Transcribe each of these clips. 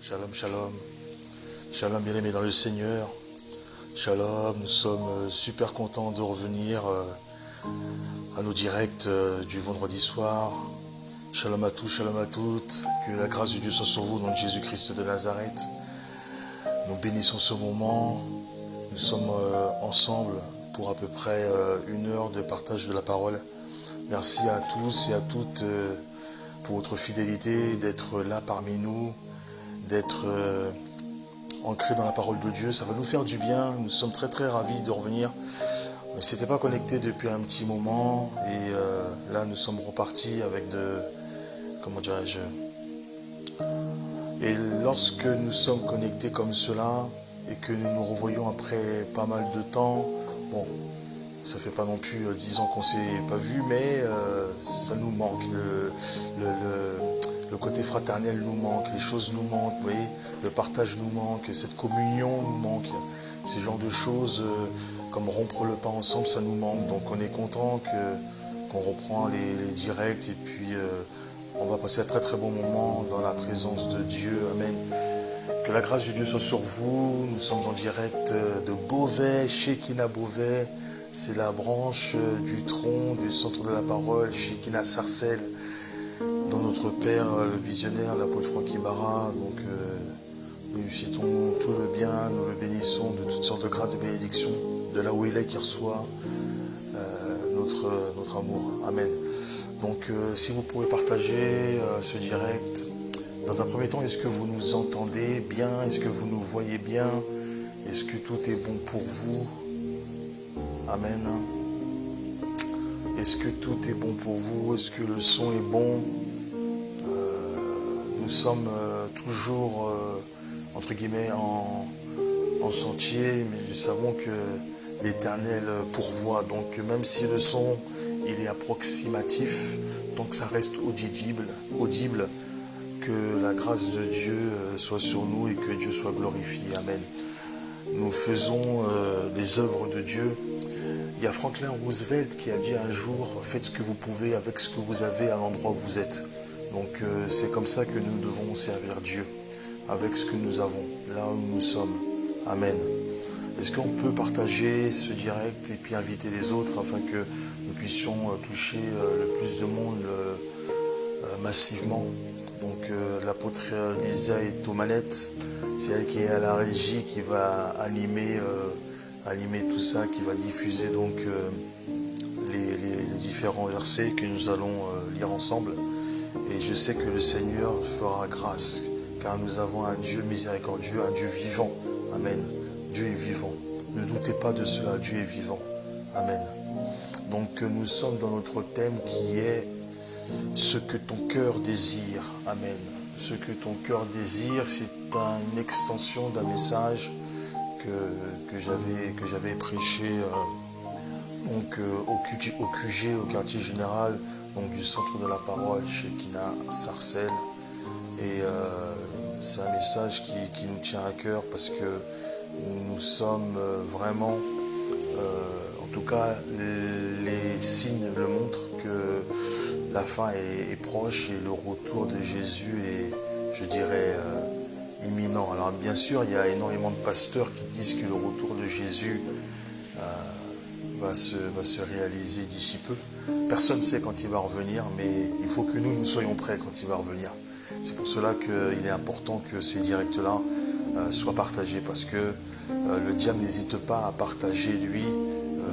Shalom, shalom. Shalom, bien-aimés dans le Seigneur. Shalom, nous sommes super contents de revenir à nos directs du vendredi soir. Shalom à tous, shalom à toutes. Que la grâce de Dieu soit sur vous, dans Jésus-Christ de Nazareth. Nous bénissons ce moment. Nous sommes ensemble pour à peu près 1 heure de partage de la parole. Merci à tous et à toutes pour votre fidélité, d'être là parmi nous, d'être ancrés dans la parole de Dieu. Ça va nous faire du bien. Nous sommes très très ravis de revenir. On ne s'était pas connectés depuis un petit moment et là nous sommes repartis avec comment dirais-je, et lorsque nous sommes connectés comme cela et que nous nous revoyons après pas mal de temps, bon, ça fait pas non plus 10 ans qu'on ne s'est pas vu, mais ça nous manque. Le côté fraternel nous manque, les choses nous manquent, vous voyez, le partage nous manque, cette communion nous manque. Ces genres de choses, comme rompre le pain ensemble, ça nous manque. Donc on est content qu'on reprend les directs et puis on va passer un très très bon moment dans la présence de Dieu. Amen. Que la grâce de Dieu soit sur vous. Nous sommes en direct de Beauvais, Shekinah Beauvais. C'est la branche du tronc du centre de la parole, Shekinah Sarcelles, dont notre Père, le visionnaire, l'apôtre Franck Ibarra. Donc nous lui citons tout le bien, nous le bénissons de toutes sortes de grâces et bénédictions, de là où il est, qui reçoit notre amour. Amen. Donc si vous pouvez partager ce direct, dans un premier temps, est-ce que vous nous entendez bien? Est-ce que vous nous voyez bien? Est-ce que tout est bon pour vous? Amen. Est-ce que tout est bon pour vous? Est-ce que le son est bon? Nous sommes toujours, entre guillemets, en chantier, mais nous savons que l'Éternel pourvoit. Donc même si le son il est approximatif, donc ça reste audible, que la grâce de Dieu soit sur nous et que Dieu soit glorifié. Amen. Nous faisons des œuvres de Dieu. Il y a Franklin Roosevelt qui a dit un jour, faites ce que vous pouvez avec ce que vous avez à l'endroit où vous êtes. Donc c'est comme ça que nous devons servir Dieu, avec ce que nous avons, là où nous sommes. Amen. Est-ce qu'on peut partager ce direct et puis inviter les autres afin que nous puissions toucher le plus de monde massivement? Donc l'apôtre Lisa est aux manettes, c'est elle qui est à la régie, qui va animer tout ça, qui va diffuser donc les différents versets que nous allons lire ensemble. Et je sais que le Seigneur fera grâce, car nous avons un Dieu miséricordieux, un Dieu vivant. Amen. Dieu est vivant. Ne doutez pas de cela, Dieu est vivant. Amen. Donc nous sommes dans notre thème qui est ce que ton cœur désire. Amen. Ce que ton cœur désire, c'est une extension d'un message que j'avais prêché donc au QG, au quartier général, donc du centre de la parole, Shekinah Sarcelles. Et c'est un message qui nous tient à cœur parce que nous sommes vraiment, en tout cas les signes le montrent, que la fin est proche et le retour de Jésus est, je dirais, imminent. Alors bien sûr, il y a énormément de pasteurs qui disent que le retour de Jésus va se réaliser d'ici peu. Personne ne sait quand il va revenir, mais il faut que nous soyons prêts quand il va revenir. C'est pour cela qu'il est important que ces directs-là soient partagés, parce que le diable n'hésite pas à partager, lui,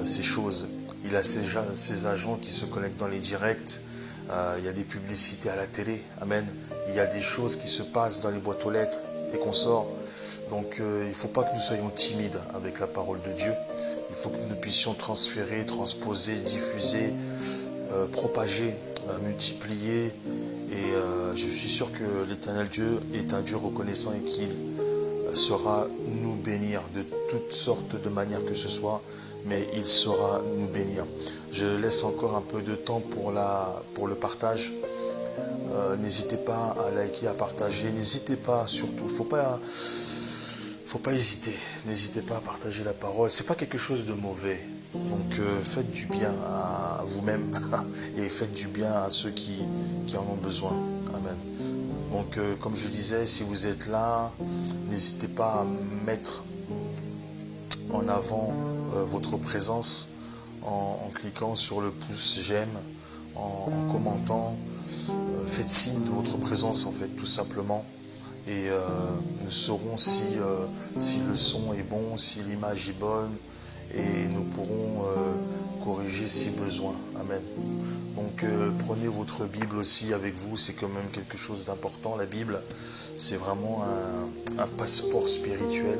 ces choses. Il a ses agents qui se connectent dans les directs. Il y a des publicités à la télé. Amen. Il y a des choses qui se passent dans les boîtes aux lettres et qu'on sort. Donc il ne faut pas que nous soyons timides avec la parole de Dieu. Il faut que nous puissions transférer, transposer, diffuser, propager, multiplier. Et je suis sûr que l'Éternel Dieu est un Dieu reconnaissant et qu'il saura nous bénir de toutes sortes de manières que ce soit, mais il saura nous bénir. Je laisse encore un peu de temps pour le partage. N'hésitez pas à liker, à partager. N'hésitez pas, surtout, faut pas hésiter. N'hésitez pas à partager la parole. C'est pas quelque chose de mauvais. Donc faites du bien à vous-même et faites du bien à ceux qui en ont besoin. Amen. Donc, comme je disais, si vous êtes là, n'hésitez pas à mettre en avant votre présence en cliquant sur le pouce j'aime, en commentant. Faites signe de votre présence, en fait, tout simplement. Et nous saurons si le son est bon, si l'image est bonne, et nous pourrons corriger si besoin. Amen. Donc prenez votre Bible aussi avec vous, c'est quand même quelque chose d'important. La Bible, c'est vraiment un passeport spirituel,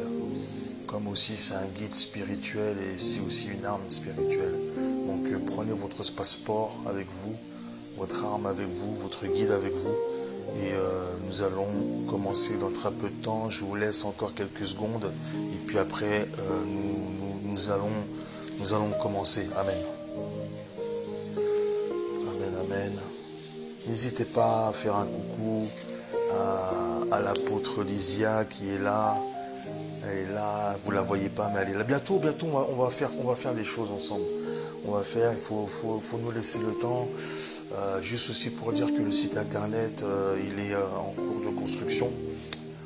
comme aussi c'est un guide spirituel et c'est aussi une arme spirituelle. Donc prenez votre passeport avec vous, votre arme avec vous, votre guide avec vous. Et nous allons commencer dans très peu de temps. Je vous laisse encore quelques secondes. Et puis après, nous allons commencer. Amen. Amen, amen. N'hésitez pas à faire un coucou à l'apôtre Lysia qui est là. Elle est là, vous la voyez pas, mais elle est là. Bientôt, on va faire des choses ensemble. Il faut nous laisser le temps. Juste aussi pour dire que le site internet, il est en cours de construction.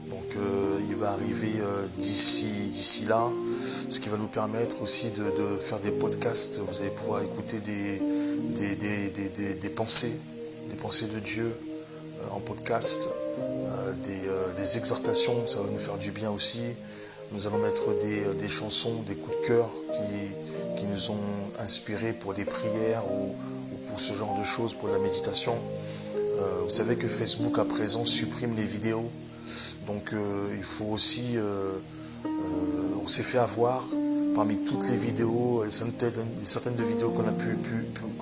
Donc il va arriver d'ici là, ce qui va nous permettre aussi de faire des podcasts. Vous allez pouvoir écouter des pensées de Dieu en podcast, des exhortations, ça va nous faire du bien aussi. Nous allons mettre des chansons, des coups de cœur qui nous ont inspirés pour des prières ou pour ce genre de choses, pour la méditation. Vous savez que Facebook à présent supprime les vidéos. Donc il faut aussi, on s'est fait avoir parmi toutes les vidéos, certaines de vidéos qu'on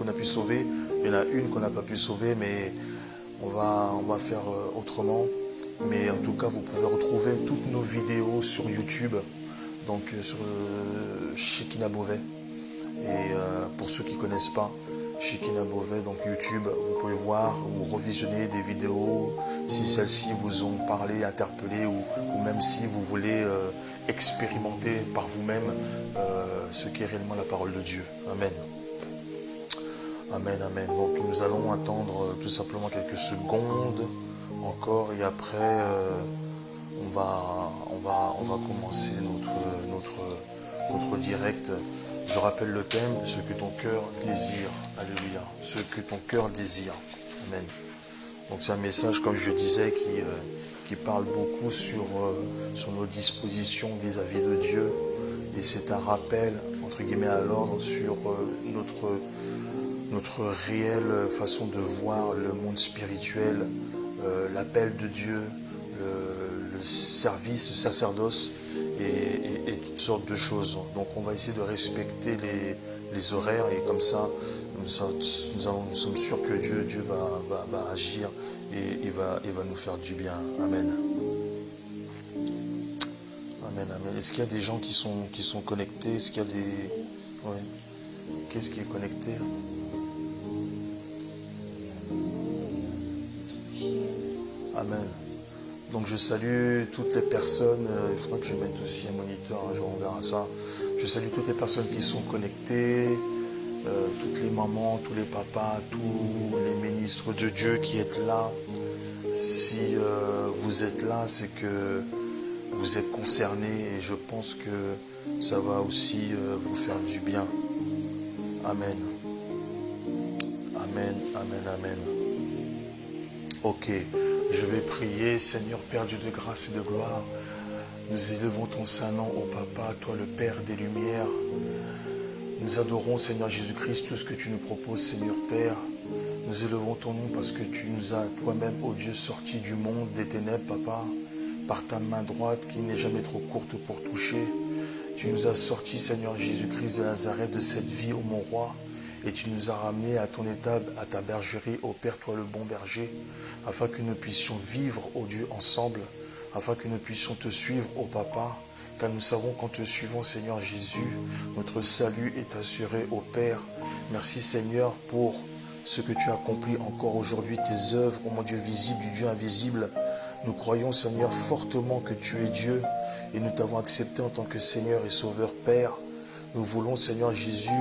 a pu sauver. Il y en a une qu'on n'a pas pu sauver, mais on va faire autrement. Mais en tout cas, vous pouvez retrouver toutes nos vidéos sur YouTube, donc sur Shekinah Beauvais. Et pour ceux qui ne connaissent pas, Shekinah Beauvais, donc YouTube, vous pouvez voir ou revisionner des vidéos si celles-ci vous ont parlé, interpellé ou même si vous voulez expérimenter par vous-même ce qu'est réellement la parole de Dieu. Amen. Amen, amen. Donc nous allons attendre tout simplement quelques secondes encore et après on va commencer notre direct. Je rappelle le thème, ce que ton cœur désire. Alléluia. Ce que ton cœur désire. Amen. Donc c'est un message, comme je disais, qui parle beaucoup sur nos dispositions vis-à-vis de Dieu. Et c'est un rappel, entre guillemets, à l'ordre sur notre réelle façon de voir le monde spirituel, l'appel de Dieu, le service, le sacerdoce et toutes sortes de choses. Donc on va essayer de respecter les horaires et comme ça, nous sommes sûrs que Dieu va agir et va nous faire du bien. Amen. Amen, amen. Est-ce qu'il y a des gens qui sont connectés? Est-ce qu'il y a des... Oui. Qu'est-ce qui est connecté? Amen. Donc je salue toutes les personnes, il faudra que je mette aussi un moniteur, un jour on verra ça. Je salue toutes les personnes qui sont connectées, toutes les mamans, tous les papas, tous les ministres de Dieu qui êtes là. Si vous êtes là, c'est que vous êtes concernés et je pense que ça va aussi vous faire du bien. Amen. Amen, amen, amen. Ok. Je vais prier, Seigneur Père Dieu de grâce et de gloire. Nous élevons ton saint nom au Papa, toi le Père des Lumières. Nous adorons, Seigneur Jésus-Christ, tout ce que tu nous proposes, Seigneur Père. Nous élevons ton nom parce que tu nous as toi-même, ô Dieu, sortis du monde des ténèbres, Papa, par ta main droite qui n'est jamais trop courte pour toucher. Tu nous as sortis, Seigneur Jésus-Christ de Nazareth, de cette vie, ô mon roi. Et tu nous as ramenés à ton étable, à ta bergerie, ô Père, toi le bon berger, afin que nous puissions vivre, ô Dieu, ensemble, afin que nous puissions te suivre, ô Papa, car nous savons qu'en te suivant, Seigneur Jésus, notre salut est assuré, ô Père. Merci, Seigneur, pour ce que tu accomplis encore aujourd'hui, tes œuvres, ô mon Dieu visible, du Dieu invisible. Nous croyons, Seigneur, fortement que tu es Dieu, et nous t'avons accepté en tant que Seigneur et Sauveur, Père. Nous voulons, Seigneur Jésus,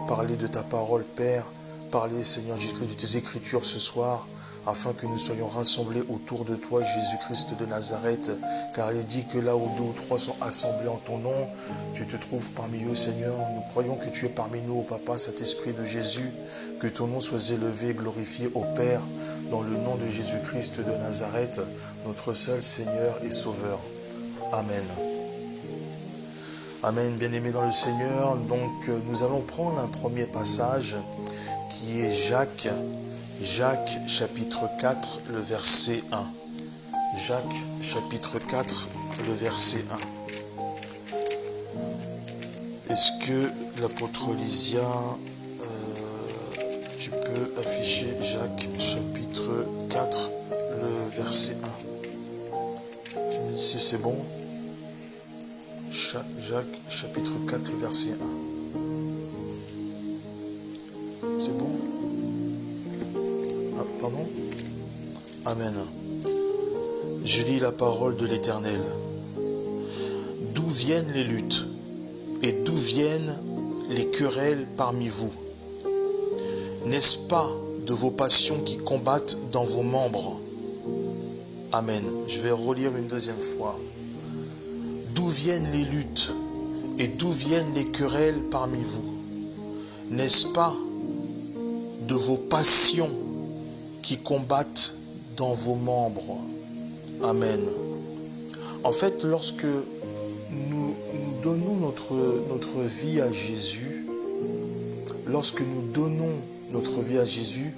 parler de ta parole, Père, parler, Seigneur Jésus, de tes Écritures ce soir, afin que nous soyons rassemblés autour de toi, Jésus-Christ de Nazareth, car il dit que là où 2 ou 3 sont assemblés en ton nom, tu te trouves parmi eux, Seigneur. Nous croyons que tu es parmi nous, ô Papa, Saint-Esprit de Jésus, que ton nom soit élevé et glorifié au Père, dans le nom de Jésus-Christ de Nazareth, notre seul Seigneur et Sauveur. Amen. Amen, bien-aimés dans le Seigneur. Donc, nous allons prendre un premier passage qui est Jacques chapitre 4, le verset 1. Jacques chapitre 4, le verset 1. Est-ce que l'apôtre Lysia, tu peux afficher Jacques chapitre 4, le verset 1? Tu me dis si c'est bon? Jacques chapitre 4, le verset 1. C'est bon? Ah, pardon? Amen. Je lis la parole de l'Éternel. D'où viennent les luttes et d'où viennent les querelles parmi vous? N'est-ce pas de vos passions qui combattent dans vos membres? Amen. Je vais relire une deuxième fois. D'où viennent les luttes et d'où viennent les querelles parmi vous? N'est-ce pas de vos passions qui combattent dans vos membres? Amen. En fait, lorsque nous donnons notre vie à Jésus, lorsque nous donnons notre vie à Jésus,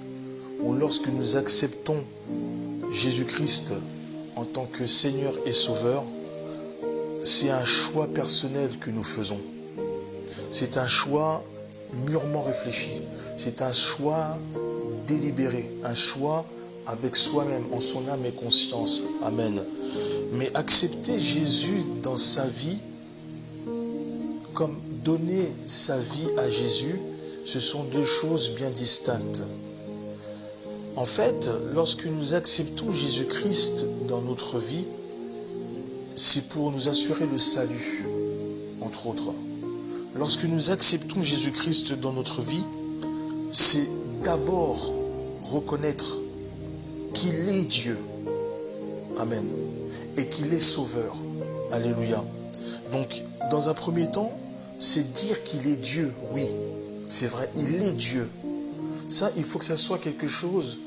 ou lorsque nous acceptons Jésus-Christ en tant que Seigneur et Sauveur, c'est un choix personnel que nous faisons. C'est un choix mûrement réfléchi. C'est un choix délibéré, un choix avec soi-même, en son âme et conscience. Amen. Mais accepter Jésus dans sa vie, comme donner sa vie à Jésus, ce sont deux choses bien distinctes. En fait, lorsque nous acceptons Jésus-Christ dans notre vie, c'est pour nous assurer le salut, entre autres. Lorsque nous acceptons Jésus-Christ dans notre vie, c'est d'abord reconnaître qu'il est Dieu. Amen. Et qu'il est Sauveur. Alléluia. Donc, dans un premier temps, c'est dire qu'il est Dieu. Oui, c'est vrai, il est Dieu. Ça, il faut que ça soit quelque chose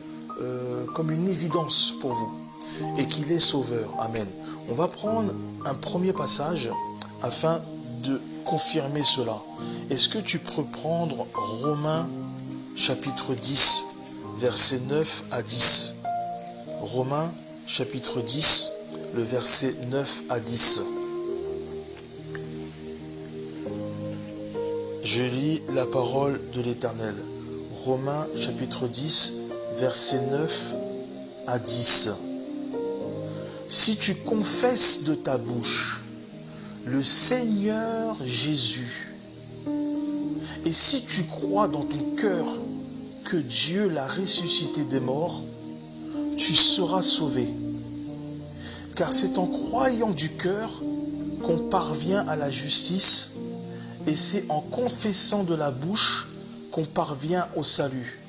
comme une évidence pour vous. Et qu'il est Sauveur. Amen. On va prendre un premier passage afin de confirmer cela. Est-ce que tu peux prendre Romains chapitre 10, versets 9 à 10? Romains chapitre 10, le verset 9 à 10. Je lis la parole de l'Éternel. Romains chapitre 10, verset 9 à 10. Si tu confesses de ta bouche le Seigneur Jésus, et si tu crois dans ton cœur que Dieu l'a ressuscité des morts, tu seras sauvé. Car c'est en croyant du cœur qu'on parvient à la justice, et c'est en confessant de la bouche qu'on parvient au salut,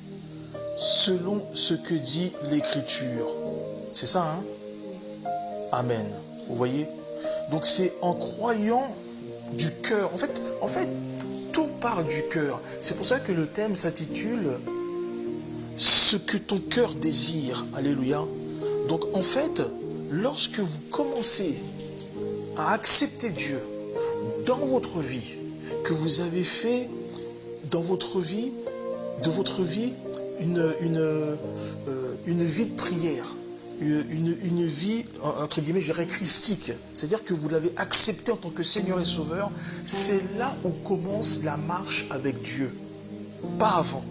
selon ce que dit l'Écriture. C'est ça, hein? Amen. Vous voyez? Donc c'est en croyant du cœur. En fait, tout part du cœur. C'est pour ça que le thème s'intitule « Ce que ton cœur désire ». Alléluia. Donc en fait, lorsque vous commencez à accepter Dieu dans votre vie, que vous avez fait dans votre vie, une vie de prière, une vie, entre guillemets, je dirais christique, c'est-à-dire que vous l'avez accepté en tant que Seigneur et Sauveur, c'est là où commence la marche avec Dieu, pas avant.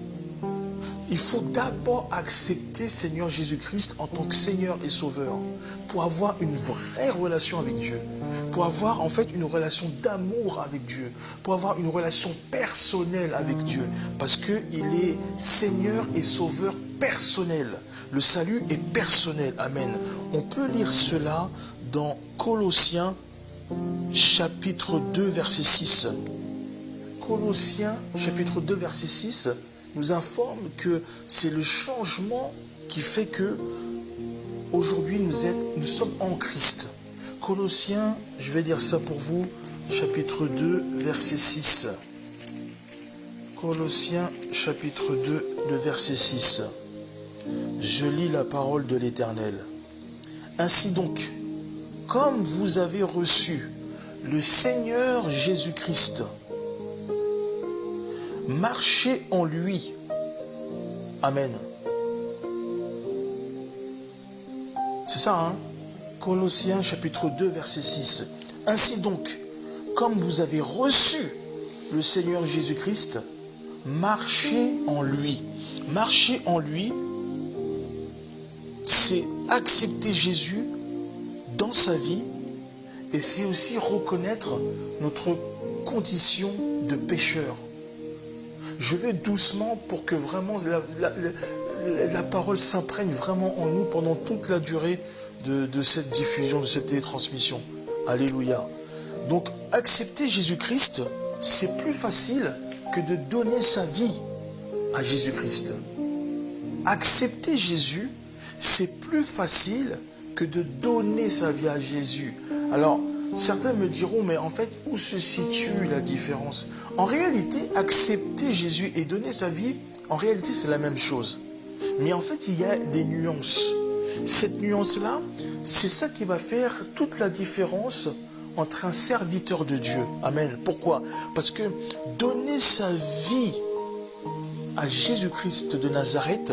Il faut d'abord accepter Seigneur Jésus-Christ en tant que Seigneur et Sauveur pour avoir une vraie relation avec Dieu, pour avoir en fait une relation d'amour avec Dieu, pour avoir une relation personnelle avec Dieu, parce qu'il est Seigneur et Sauveur personnel. Le salut est personnel. Amen. On peut lire cela dans Colossiens chapitre 2 verset 6. Colossiens chapitre 2 verset 6 nous informe que c'est le changement qui fait que aujourd'hui nous sommes en Christ. Colossiens, je vais dire ça pour vous, chapitre 2, verset 6. Colossiens, chapitre 2, le verset 6. Je lis la parole de l'Éternel. Ainsi donc, comme vous avez reçu le Seigneur Jésus-Christ, marchez en lui. Amen. C'est ça, hein? Colossiens chapitre 2, verset 6. Ainsi donc, comme vous avez reçu le Seigneur Jésus-Christ, marchez en lui. Marcher en lui, c'est accepter Jésus dans sa vie et c'est aussi reconnaître notre condition de pécheur. Je vais doucement pour que vraiment la parole s'imprègne vraiment en nous pendant toute la durée de cette diffusion, de cette télétransmission. Alléluia. Donc, accepter Jésus-Christ, c'est plus facile que de donner sa vie à Jésus-Christ. Accepter Jésus, c'est plus facile que de donner sa vie à Jésus. Alors, certains me diront, mais en fait, où se situe la différence? En réalité, accepter Jésus et donner sa vie, en réalité, c'est la même chose. Mais en fait, il y a des nuances. Cette nuance-là, c'est ça qui va faire toute la différence entre un serviteur de Dieu. Amen. Pourquoi? Parce que donner sa vie à Jésus-Christ de Nazareth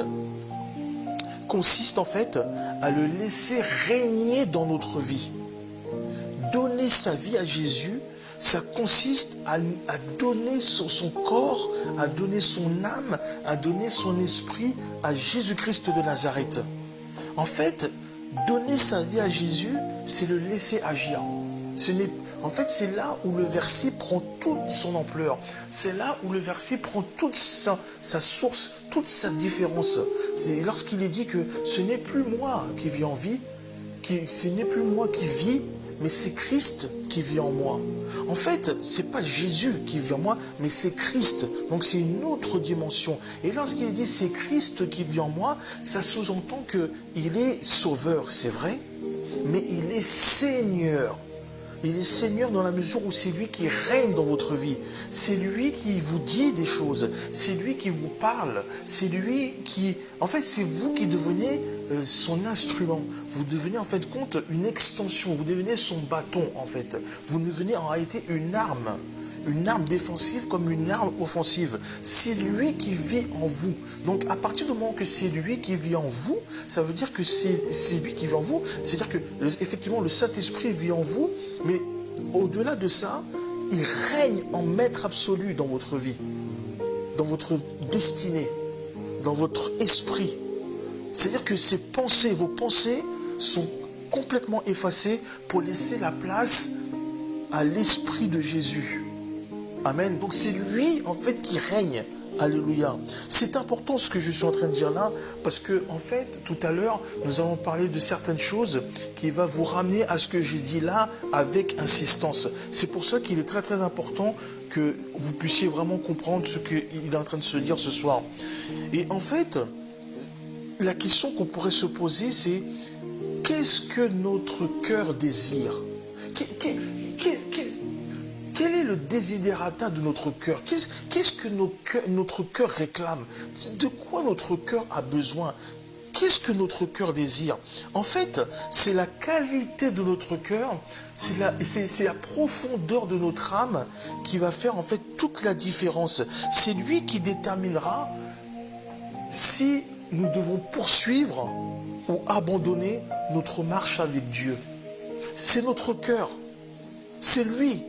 consiste en fait à le laisser régner dans notre vie. Donner sa vie à Jésus, ça consiste à donner son corps, à donner son âme, à donner son esprit à Jésus-Christ de Nazareth. En fait, donner sa vie à Jésus, c'est le laisser agir. En fait, c'est là où le verset prend toute son ampleur. C'est là où le verset prend toute sa source, toute sa différence. C'est lorsqu'il est dit que ce n'est plus moi qui vis en vie, ce n'est plus moi qui vis, mais c'est Christ qui vit en moi. En fait, ce n'est pas Jésus qui vit en moi, mais c'est Christ. Donc c'est une autre dimension. Et lorsqu'il dit c'est Christ qui vit en moi, ça sous-entend qu'il est sauveur, c'est vrai, mais il est Seigneur. Il est Seigneur dans la mesure où c'est lui qui règne dans votre vie. C'est lui qui vous dit des choses. C'est lui qui vous parle. C'est lui qui... En fait, c'est vous qui devenez son instrument. Vous devenez en fait compte une extension. Vous devenez son bâton en fait. Vous devenez en réalité une arme. Une arme défensive comme une arme offensive. C'est lui qui vit en vous. Donc à partir du moment que c'est lui qui vit en vous, ça veut dire que c'est lui qui vit en vous. C'est-à-dire que effectivement le Saint-Esprit vit en vous, mais au-delà de ça, il règne en maître absolu dans votre vie, dans votre destinée, dans votre esprit. C'est-à-dire que vos pensées sont complètement effacées pour laisser la place à l'Esprit de Jésus. Amen. Donc c'est lui en fait qui règne. Alléluia. C'est important ce que je suis en train de dire là, parce que en fait, tout à l'heure, nous allons parler de certaines choses qui vont vous ramener à ce que j'ai dit là avec insistance. C'est pour ça qu'il est très très important que vous puissiez vraiment comprendre ce qu'il est en train de se dire ce soir. Et en fait, la question qu'on pourrait se poser, c'est qu'est-ce que notre cœur désire? Quel est le desiderata de notre cœur? Qu'est-ce que notre cœur réclame? De quoi notre cœur a besoin? Qu'est-ce que notre cœur désire? En fait, c'est la qualité de notre cœur, c'est la profondeur de notre âme qui va faire en fait toute la différence. C'est lui qui déterminera si nous devons poursuivre ou abandonner notre marche avec Dieu. C'est notre cœur. C'est lui.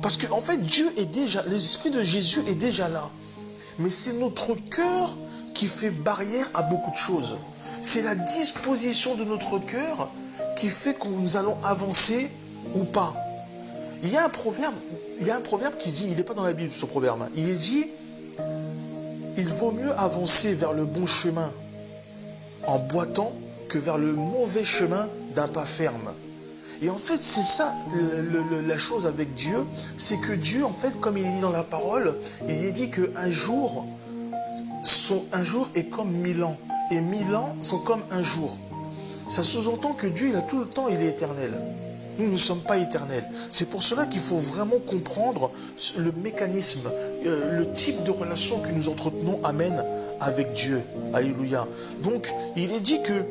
Parce qu'en fait, Dieu est déjà, l'Esprit de Jésus est déjà là. Mais c'est notre cœur qui fait barrière à beaucoup de choses. C'est la disposition de notre cœur qui fait que nous allons avancer ou pas. Il y a un proverbe qui dit, il n'est pas dans la Bible ce proverbe, il est dit, il vaut mieux avancer vers le bon chemin en boitant que vers le mauvais chemin d'un pas ferme. Et en fait, c'est ça la chose avec Dieu, c'est que Dieu, en fait, comme il est dit dans la parole, il est dit qu'un jour est comme 1000 ans. et 1000 ans sont comme un jour. Ça sous-entend que Dieu, il a tout le temps, il est éternel. Nous ne sommes pas éternels. C'est pour cela qu'il faut vraiment comprendre le mécanisme, le type de relation que nous entretenons, amen, avec Dieu. Alléluia. Donc, il est dit que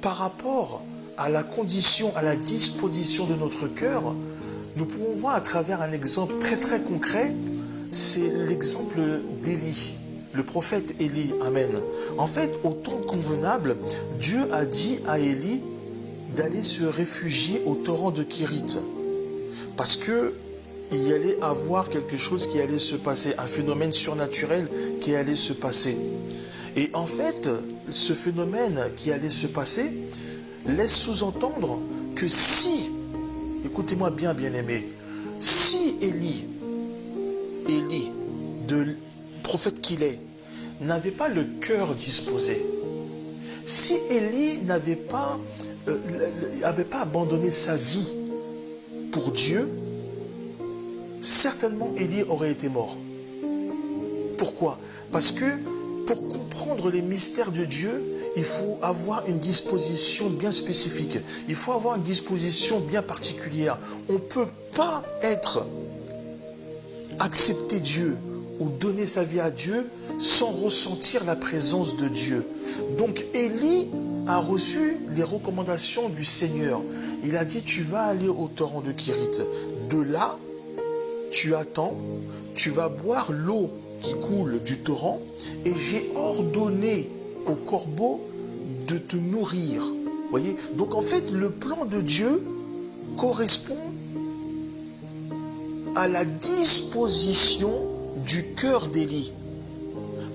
par rapport à la condition, à la disposition de notre cœur, nous pouvons voir à travers un exemple très très concret, c'est l'exemple d'Élie, le prophète Élie, amen. En fait, au temps convenable, Dieu a dit à Élie d'aller se réfugier au torrent de Kérith, parce que il y allait avoir quelque chose qui allait se passer, un phénomène surnaturel qui allait se passer. Et en fait, ce phénomène qui allait se passer laisse sous-entendre que si, écoutez-moi bien, bien-aimé, si Élie, de prophète qu'il est, n'avait pas le cœur disposé, si Élie n'avait pas abandonné sa vie pour Dieu, certainement Élie aurait été mort. Pourquoi? Parce que pour comprendre les mystères de Dieu, il faut avoir une disposition bien spécifique. Il faut avoir une disposition bien particulière. On ne peut pas accepter Dieu ou donner sa vie à Dieu sans ressentir la présence de Dieu. Donc Élie a reçu les recommandations du Seigneur. Il a dit, tu vas aller au torrent de Kérith. De là, tu attends, tu vas boire l'eau qui coule du torrent, et j'ai ordonné au corbeau de te nourrir. Voyez? Donc en fait, le plan de Dieu correspond à la disposition du cœur d'Élie.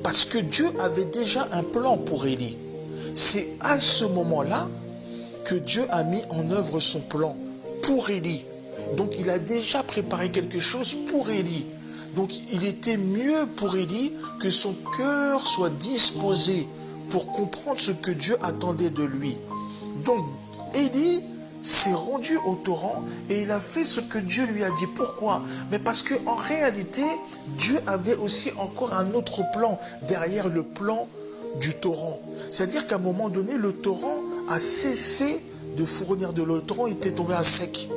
Parce que Dieu avait déjà un plan pour Élie. C'est à ce moment-là que Dieu a mis en œuvre son plan pour Élie. Donc il a déjà préparé quelque chose pour Élie. Donc il était mieux pour Élie que son cœur soit disposé pour comprendre ce que Dieu attendait de lui. Donc Élie s'est rendu au torrent et il a fait ce que Dieu lui a dit. Pourquoi? Mais parce qu'en réalité, Dieu avait aussi encore un autre plan derrière le plan du torrent. C'est-à-dire qu'à un moment donné, le torrent a cessé de fournir de l'eau. Le torrent était tombé à sec.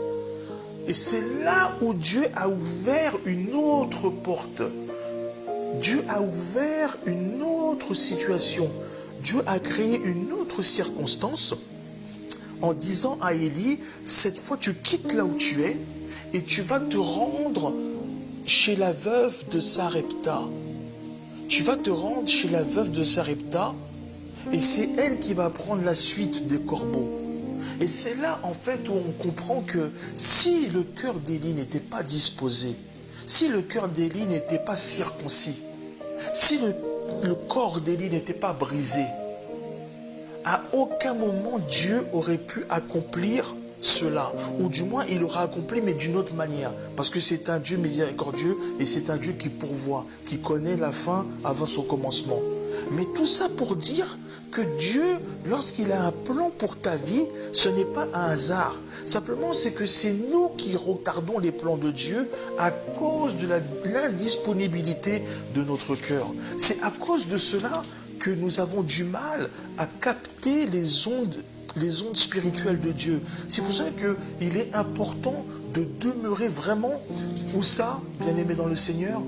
Et c'est là où Dieu a ouvert une autre porte. Dieu a ouvert une autre situation. Dieu a créé une autre circonstance en disant à Élie, cette fois tu quittes là où tu es et tu vas te rendre chez la veuve de Sarepta. Tu vas te rendre chez la veuve de Sarepta et c'est elle qui va prendre la suite des corbeaux. Et c'est là, en fait, où on comprend que si le cœur d'Élie n'était pas disposé, si le cœur d'Élie n'était pas circoncis, si le corps d'Élie n'était pas brisé, à aucun moment Dieu aurait pu accomplir cela. Ou du moins, il l'aura accompli, mais d'une autre manière. Parce que c'est un Dieu miséricordieux et c'est un Dieu qui pourvoit, qui connaît la fin avant son commencement. Mais tout ça pour dire que Dieu, lorsqu'il a un plan pour ta vie, ce n'est pas un hasard. Simplement, c'est que c'est nous qui retardons les plans de Dieu à cause de l'indisponibilité de notre cœur. C'est à cause de cela que nous avons du mal à capter les ondes spirituelles de Dieu. C'est pour ça qu'il est important de demeurer vraiment, où ça, bien-aimé dans le Seigneur,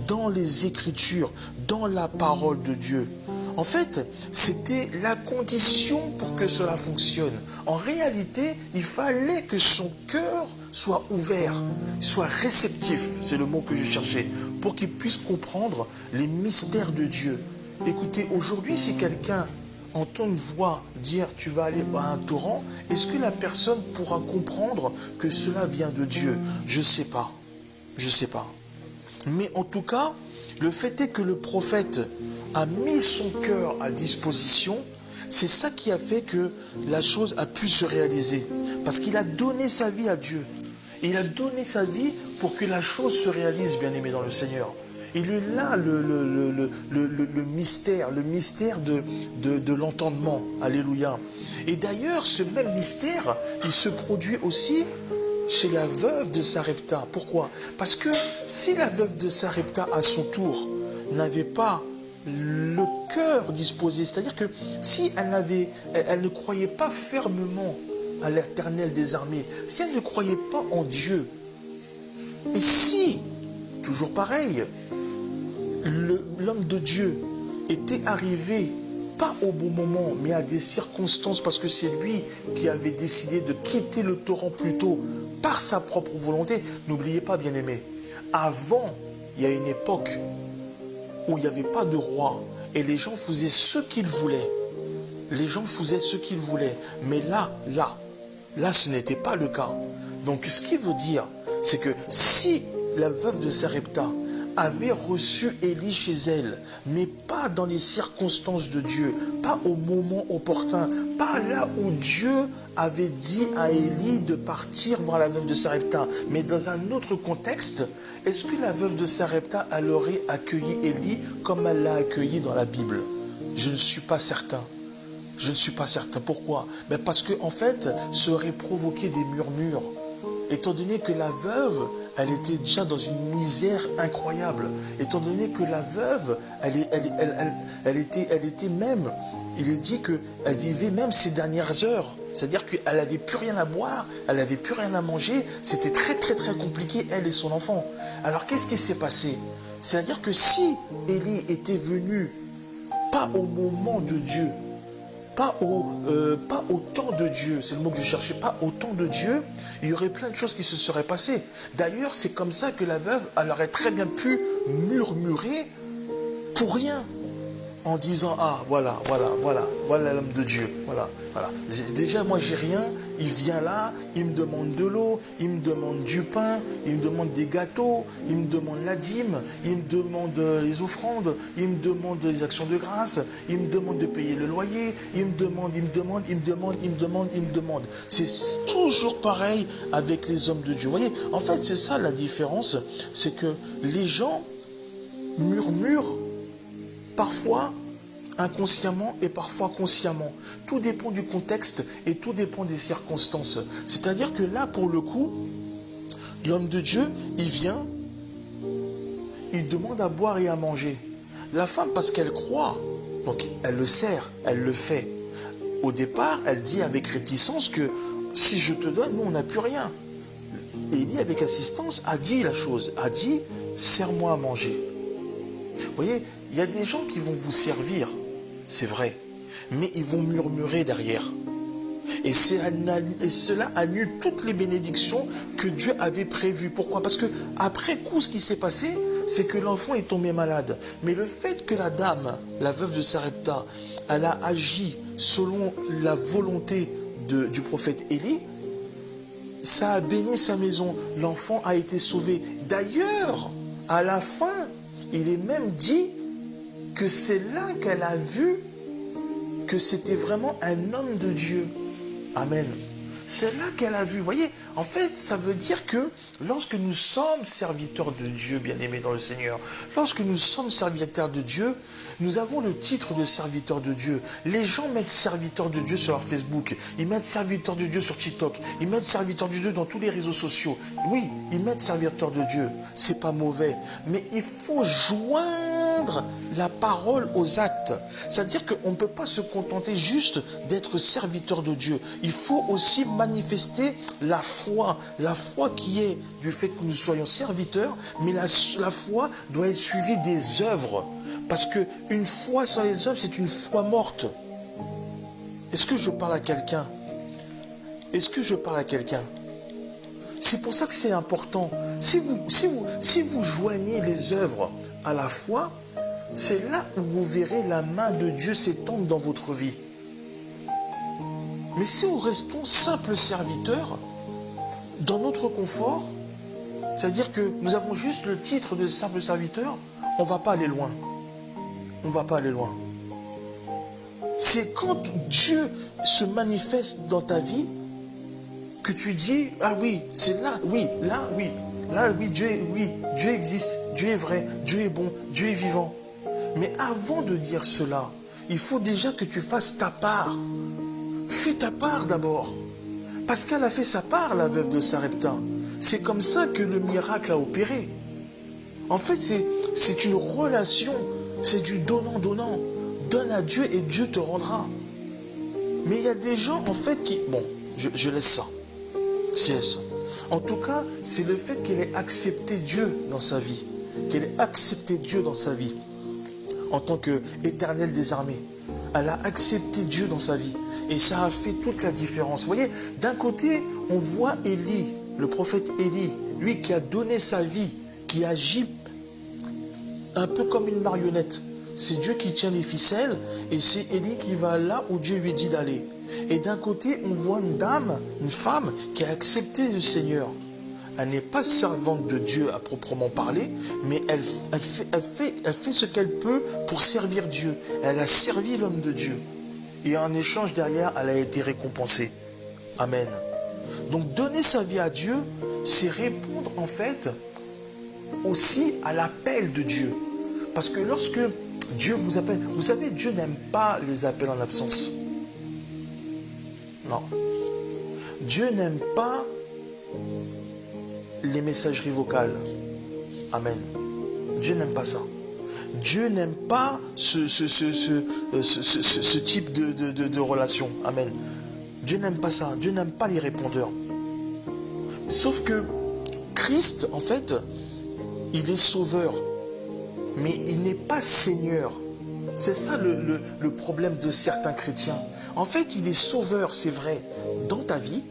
dans les Écritures, dans la parole de Dieu. En fait, c'était la condition pour que cela fonctionne. En réalité, il fallait que son cœur soit ouvert, soit réceptif, c'est le mot que je cherchais, pour qu'il puisse comprendre les mystères de Dieu. Écoutez, aujourd'hui, si quelqu'un entend une voix dire « tu vas aller à un torrent », est-ce que la personne pourra comprendre que cela vient de Dieu? Je ne sais pas. Je ne sais pas. Mais en tout cas, le fait est que le prophète a mis son cœur à disposition. C'est ça qui a fait que la chose a pu se réaliser. Parce qu'il a donné sa vie à Dieu. Il a donné sa vie pour que la chose se réalise, bien-aimé dans le Seigneur. Il est là le mystère de l'entendement. Alléluia. Et d'ailleurs, ce même mystère, il se produit aussi chez la veuve de Sarepta. Pourquoi? Parce que si la veuve de Sarepta, à son tour, n'avait pas le cœur disposé. C'est-à-dire que si elle ne croyait pas fermement à l'Éternel des armées, si elle ne croyait pas en Dieu, et si, toujours pareil, l'homme de Dieu était arrivé, pas au bon moment, mais à des circonstances, parce que c'est lui qui avait décidé de quitter le torrent plus tôt par sa propre volonté. N'oubliez pas, bien-aimés, avant, il y a une époque où il n'y avait pas de roi et les gens faisaient ce qu'ils voulaient. Les gens faisaient ce qu'ils voulaient. Mais là, ce n'était pas le cas. Donc, ce qui veut dire, c'est que si la veuve de Sarepta avait reçu Élie chez elle, mais pas dans les circonstances de Dieu, pas au moment opportun, pas là où Dieu avait dit à Élie de partir voir la veuve de Sarepta, mais dans un autre contexte, est-ce que la veuve de Sarepta, elle aurait accueilli Élie comme elle l'a accueilli dans la Bible? Je ne suis pas certain. Je ne suis pas certain. Pourquoi? Mais parce que, en fait, ça aurait provoqué des murmures. Étant donné que la veuve, elle était déjà dans une misère incroyable. Étant donné que la veuve, elle était même, il est dit qu'elle vivait même ses dernières heures. C'est-à-dire qu'elle n'avait plus rien à boire, elle n'avait plus rien à manger. C'était très très très compliqué, elle et son enfant. Alors qu'est-ce qui s'est passé? C'est-à-dire que si Élie était venu pas au moment de Dieu, pas au temps de Dieu, c'est le mot que je cherchais, pas au temps de Dieu, il y aurait plein de choses qui se seraient passées. D'ailleurs, c'est comme ça que la veuve, elle aurait très bien pu murmurer pour rien, en disant, ah, voilà l'homme de Dieu, voilà. Déjà, moi, j'ai rien, il vient là, il me demande de l'eau, il me demande du pain, il me demande des gâteaux, il me demande la dîme, il me demande les offrandes, il me demande les actions de grâce, il me demande de payer le loyer, il me demande. C'est toujours pareil avec les hommes de Dieu. Vous voyez, en fait, c'est ça la différence, c'est que les gens murmurent parfois inconsciemment et parfois consciemment. Tout dépend du contexte et tout dépend des circonstances. C'est-à-dire que là, pour le coup, l'homme de Dieu, il vient, il demande à boire et à manger. La femme, parce qu'elle croit, donc elle le sert, elle le fait. Au départ, elle dit avec réticence que si je te donne, nous, on n'a plus rien. Et Élie, avec assistance, a dit la chose, a dit, sers-moi à manger. Vous voyez, il y a des gens qui vont vous servir, c'est vrai, mais ils vont murmurer derrière. Et cela annule toutes les bénédictions que Dieu avait prévues. Pourquoi? Parce que après coup, ce qui s'est passé, c'est que l'enfant est tombé malade. Mais le fait que la dame, la veuve de Sarepta, elle a agi selon la volonté du prophète Élie, ça a béni sa maison. L'enfant a été sauvé. D'ailleurs, à la fin, il est même dit que c'est là qu'elle a vu que c'était vraiment un homme de Dieu. Amen. C'est là qu'elle a vu. Vous voyez, en fait, ça veut dire que lorsque nous sommes serviteurs de Dieu, bien-aimés dans le Seigneur, lorsque nous sommes serviteurs de Dieu, nous avons le titre de serviteur de Dieu. Les gens mettent serviteur de Dieu sur leur Facebook, ils mettent serviteur de Dieu sur TikTok, ils mettent serviteur de Dieu dans tous les réseaux sociaux. Oui, ils mettent serviteur de Dieu. C'est pas mauvais. Mais il faut joindre la parole aux actes. C'est-à-dire qu'on ne peut pas se contenter juste d'être serviteur de Dieu. Il faut aussi manifester la foi qui est du fait que nous soyons serviteurs, mais la foi doit être suivie des œuvres. Parce qu'une foi sans les œuvres, c'est une foi morte. Est-ce que je parle à quelqu'un? Est-ce que je parle à quelqu'un? C'est pour ça que c'est important. Si vous joignez les œuvres à la foi, c'est là où vous verrez la main de Dieu s'étendre dans votre vie. Mais si nous restons simples serviteurs, dans notre confort, c'est-à-dire que nous avons juste le titre de simple serviteur, on ne va pas aller loin. On ne va pas aller loin. C'est quand Dieu se manifeste dans ta vie que tu dis, ah oui, c'est là, oui, là, oui. Là, oui, Dieu existe, Dieu est vrai, Dieu est bon, Dieu est vivant. Mais avant de dire cela, il faut déjà que tu fasses ta part. Fais ta part d'abord. Parce qu'elle a fait sa part, la veuve de Sarepta. C'est comme ça que le miracle a opéré. En fait, c'est une relation C'est du donnant-donnant. Donne à Dieu et Dieu te rendra. Mais il y a des gens, en fait, qui... Bon, je laisse ça. C'est ça. En tout cas, c'est le fait qu'elle ait accepté Dieu dans sa vie. Qu'elle ait accepté Dieu dans sa vie. En tant qu'éternel des armées. Elle a accepté Dieu dans sa vie. Et ça a fait toute la différence. Vous voyez, d'un côté, on voit Élie, le prophète Élie, lui qui a donné sa vie, qui agit un peu comme une marionnette. C'est Dieu qui tient les ficelles et c'est Élie qui va là où Dieu lui dit d'aller. Et d'un côté, on voit une dame, une femme qui a accepté le Seigneur. Elle n'est pas servante de Dieu à proprement parler, mais elle fait ce qu'elle peut pour servir Dieu. Elle a servi l'homme de Dieu. Et en échange derrière, elle a été récompensée. Amen. Donc donner sa vie à Dieu, c'est répondre en fait aussi à l'appel de Dieu. Parce que lorsque Dieu vous appelle, vous savez, Dieu n'aime pas les appels en absence. Non. Dieu n'aime pas les messageries vocales. Amen. Dieu n'aime pas ça. Dieu n'aime pas ce type de relation. Amen. Dieu n'aime pas ça. Dieu n'aime pas les répondeurs. Sauf que Christ, en fait, il est sauveur. Mais il n'est pas Seigneur. C'est ça le problème de certains chrétiens. En fait, il est sauveur, c'est vrai, dans ta vie.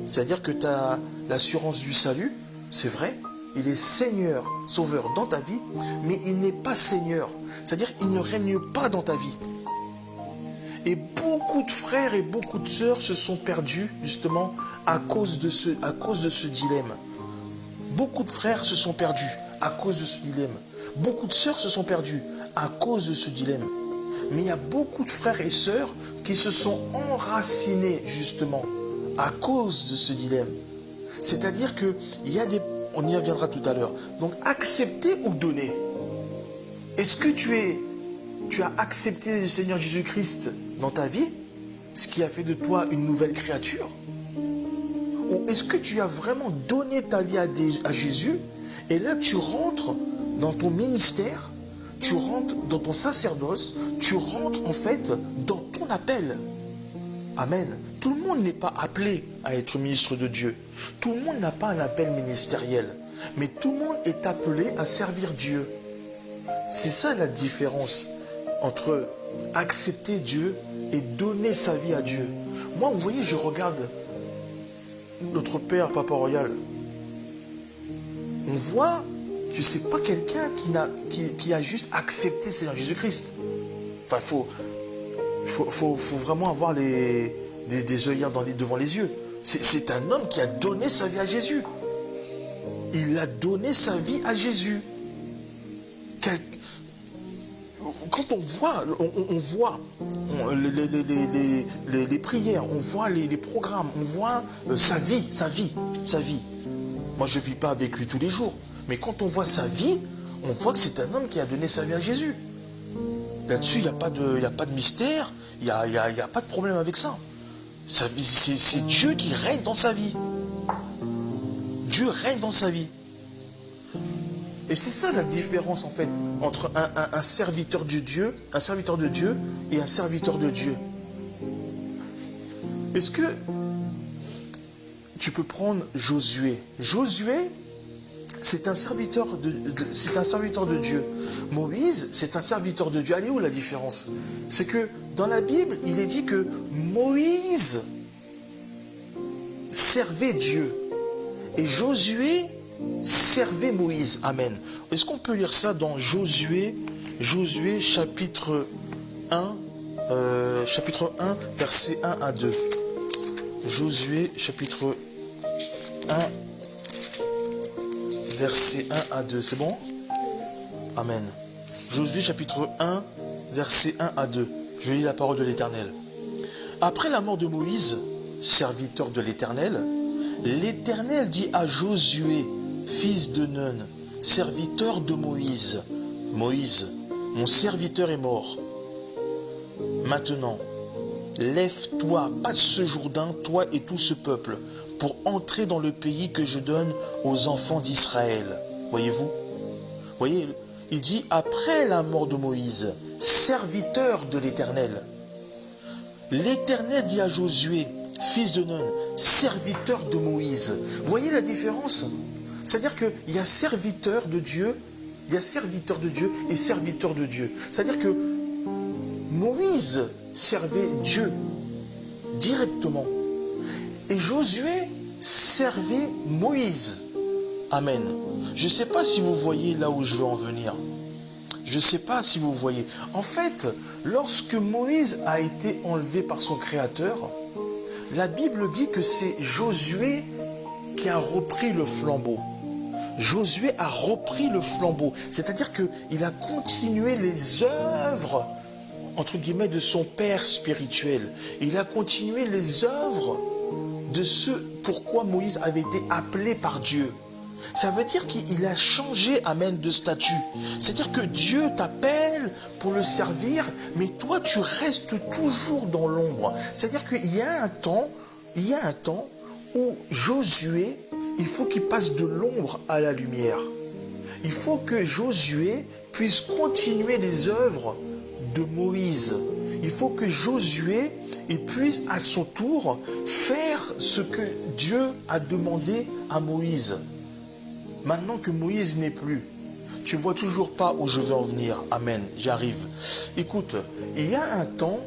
C'est-à-dire que tu as l'assurance du salut, c'est vrai. Il est Seigneur, sauveur dans ta vie, mais il n'est pas Seigneur. C'est-à-dire qu'il ne règne pas dans ta vie. Et beaucoup de frères et beaucoup de sœurs se sont perdus, justement, à cause de ce dilemme. Beaucoup de frères se sont perdus à cause de ce dilemme. Beaucoup de sœurs se sont perdues à cause de ce dilemme. Mais il y a beaucoup de frères et sœurs qui se sont enracinés, justement, à cause de ce dilemme. C'est-à-dire qu'il y a des... On y reviendra tout à l'heure. Donc, accepter ou donner? Est-ce que tu as accepté le Seigneur Jésus-Christ dans ta vie, ce qui a fait de toi une nouvelle créature? Ou est-ce que tu as vraiment donné ta vie à Jésus et là tu rentres dans ton ministère, tu rentres dans ton sacerdoce, tu rentres en fait dans ton appel? Amen. Tout le monde n'est pas appelé à être ministre de Dieu. Tout le monde n'a pas un appel ministériel. Mais tout le monde est appelé à servir Dieu. C'est ça la différence entre accepter Dieu et donner sa vie à Dieu. Moi, vous voyez, je regarde notre Père, Papa Royal. On voit que ce n'est pas quelqu'un qui a juste accepté Seigneur Jésus-Christ. Enfin, il faut vraiment avoir des œillères devant les yeux. C'est un homme qui a donné sa vie à Jésus. Il a donné sa vie à Jésus. Quand on voit les prières, on voit les programmes, on voit sa vie. Moi, je ne vis pas avec lui tous les jours. Mais quand on voit sa vie, on voit que c'est un homme qui a donné sa vie à Jésus. Là-dessus, il n'y a pas de mystère, il n'y a pas de problème avec ça. C'est Dieu qui règne dans sa vie. Dieu règne dans sa vie. Et c'est ça la différence en fait entre un serviteur de Dieu, et un serviteur de Dieu. Est-ce que tu peux prendre Josué? Josué, c'est un serviteur de Dieu. Moïse, c'est un serviteur de Dieu. Elle est où la différence? C'est que dans la Bible, il est dit que Moïse servait Dieu. Et Josué servait Moïse. Amen. Est-ce qu'on peut lire ça dans Josué chapitre 1, versets 1 à 2. Josué chapitre 1, versets 1 à 2. C'est bon? Amen. Josué chapitre 1, versets 1 à 2. Je lis la parole de l'Éternel. Après la mort de Moïse, serviteur de l'Éternel, l'Éternel dit à Josué, fils de Nun, serviteur de Moïse, Moïse, mon serviteur est mort. Maintenant, lève-toi, passe ce Jourdain, toi et tout ce peuple, pour entrer dans le pays que je donne aux enfants d'Israël. Voyez-vous? Voyez, il dit après la mort de Moïse, serviteur de l'Éternel. L'Éternel dit à Josué, fils de Nun, serviteur de Moïse. Vous voyez la différence? C'est-à-dire qu'il y a serviteur de Dieu, il y a serviteur de Dieu et serviteur de Dieu. C'est-à-dire que Moïse servait Dieu directement. Et Josué servait Moïse. Amen. Je ne sais pas si vous voyez là où je veux en venir. Je ne sais pas si vous voyez. En fait, lorsque Moïse a été enlevé par son Créateur, la Bible dit que c'est Josué qui a repris le flambeau. Josué a repris le flambeau. C'est-à-dire qu'il a continué les œuvres, entre guillemets, de son père spirituel. Il a continué les œuvres de ce pourquoi Moïse avait été appelé par Dieu. Ça veut dire qu'il a changé, amen, de statut. C'est-à-dire que Dieu t'appelle pour le servir, mais toi, tu restes toujours dans l'ombre. C'est-à-dire qu'il y a un temps où Josué, il faut qu'il passe de l'ombre à la lumière. Il faut que Josué puisse continuer les œuvres de Moïse. Il faut que Josué puisse à son tour faire ce que Dieu a demandé à Moïse. Maintenant que Moïse n'est plus, tu ne vois toujours pas où je veux en venir. Amen, j'arrive. Écoute, il y a un temps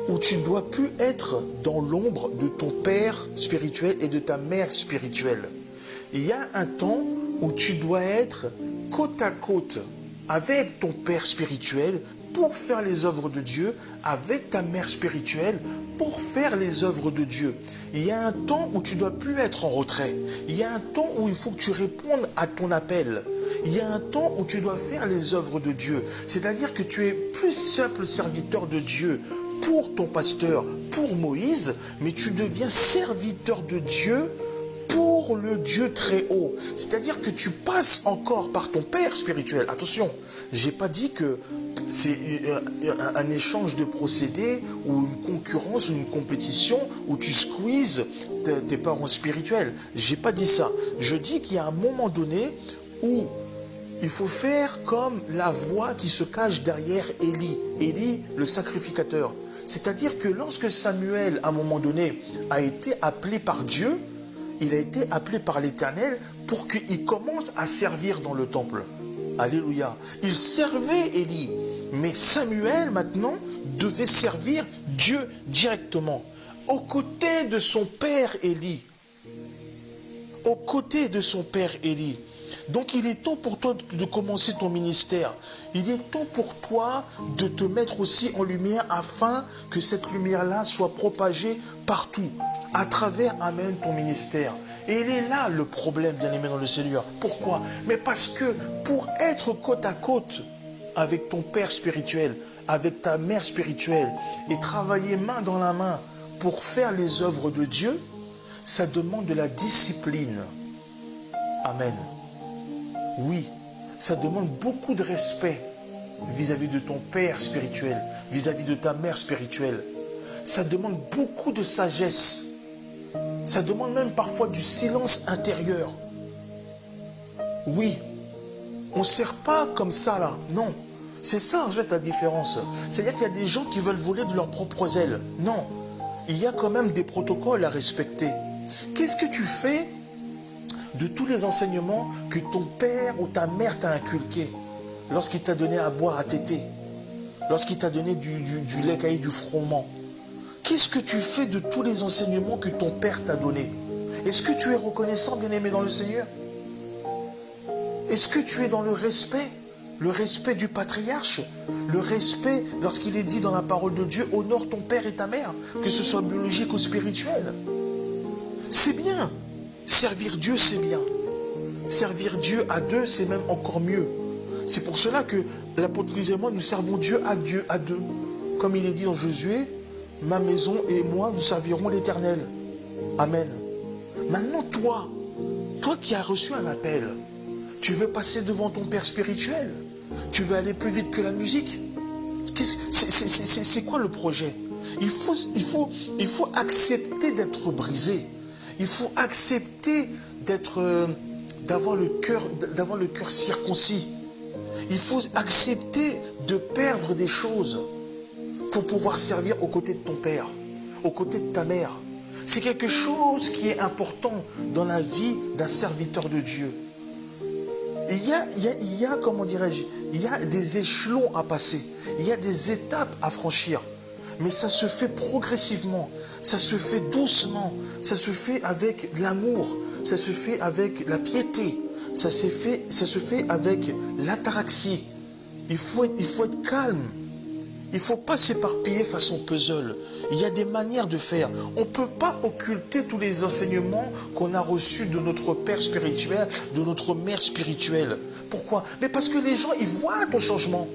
où tu ne dois plus être dans l'ombre de ton père spirituel et de ta mère spirituelle. Il y a un temps où tu dois être côte à côte avec ton père spirituel pour faire les œuvres de Dieu, avec ta mère spirituelle pour faire les œuvres de Dieu. Il y a un temps où tu ne dois plus être en retrait. Il y a un temps où il faut que tu répondes à ton appel. Il y a un temps où tu dois faire les œuvres de Dieu. C'est-à-dire que tu es plus simple serviteur de Dieu pour ton pasteur, pour Moïse, mais tu deviens serviteur de Dieu pour le Dieu très haut. C'est-à-dire que tu passes encore par ton père spirituel. Attention, je n'ai pas dit que c'est un échange de procédés ou une concurrence ou une compétition où tu squeezes tes parents spirituels. Je n'ai pas dit ça. Je dis qu'il y a un moment donné où il faut faire comme la voix qui se cache derrière Élie. Élie, le sacrificateur. C'est-à-dire que lorsque Samuel, à un moment donné, a été appelé par Dieu, il a été appelé par l'Éternel pour qu'il commence à servir dans le temple. Alléluia. Il servait Élie. Mais Samuel, maintenant, devait servir Dieu directement. Aux côtés de son père Élie. Aux côtés de son père Élie. Donc il est temps pour toi de commencer ton ministère. Il est temps pour toi de te mettre aussi en lumière afin que cette lumière-là soit propagée partout. À travers, amen, ton ministère. Et il est là le problème, bien-aimé dans le Seigneur. Pourquoi? Mais parce que pour être côte à côte avec ton père spirituel, avec ta mère spirituelle, et travailler main dans la main pour faire les œuvres de Dieu, ça demande de la discipline. Amen. Oui, ça demande beaucoup de respect vis-à-vis de ton père spirituel, vis-à-vis de ta mère spirituelle. Ça demande beaucoup de sagesse. Ça demande même parfois du silence intérieur. Oui, on ne sert pas comme ça là, non. C'est ça en fait la différence. C'est-à-dire qu'il y a des gens qui veulent voler de leurs propres ailes. Non, il y a quand même des protocoles à respecter. Qu'est-ce que tu fais de tous les enseignements que ton père ou ta mère t'a inculqués lorsqu'il t'a donné à boire à téter, lorsqu'il t'a donné du lait caillé, du froment? Qu'est-ce que tu fais de tous les enseignements que ton père t'a donnés? Est-ce que tu es reconnaissant, bien-aimé dans le Seigneur? Est-ce que tu es dans le respect du patriarche, le respect lorsqu'il est dit dans la parole de Dieu, honore ton père et ta mère, que ce soit biologique ou spirituel? C'est bien. Servir Dieu, c'est bien. Servir Dieu à deux, c'est même encore mieux. C'est pour cela que l'apôtre Lise et moi, nous servons Dieu à deux. Comme il est dit dans Josué, ma maison et moi, nous servirons l'Éternel. Amen. Maintenant, toi qui as reçu un appel, tu veux passer devant ton père spirituel? Tu veux aller plus vite que la musique? C'est quoi le projet? Il faut accepter d'être brisé. Il faut accepter d'avoir le cœur circoncis. Il faut accepter de perdre des choses pour pouvoir servir aux côtés de ton père, aux côtés de ta mère. C'est quelque chose qui est important dans la vie d'un serviteur de Dieu. Il y a, comment dirais-je, il y a des échelons à passer, il y a des étapes à franchir. Mais ça se fait progressivement, ça se fait doucement, ça se fait avec l'amour, ça se fait avec la piété, ça se fait avec l'ataraxie. Il faut être calme. Il ne faut pas s'éparpiller façon puzzle. Il y a des manières de faire. On ne peut pas occulter tous les enseignements qu'on a reçus de notre père spirituel, de notre mère spirituelle. Pourquoi? Mais parce que les gens, ils voient ton changement.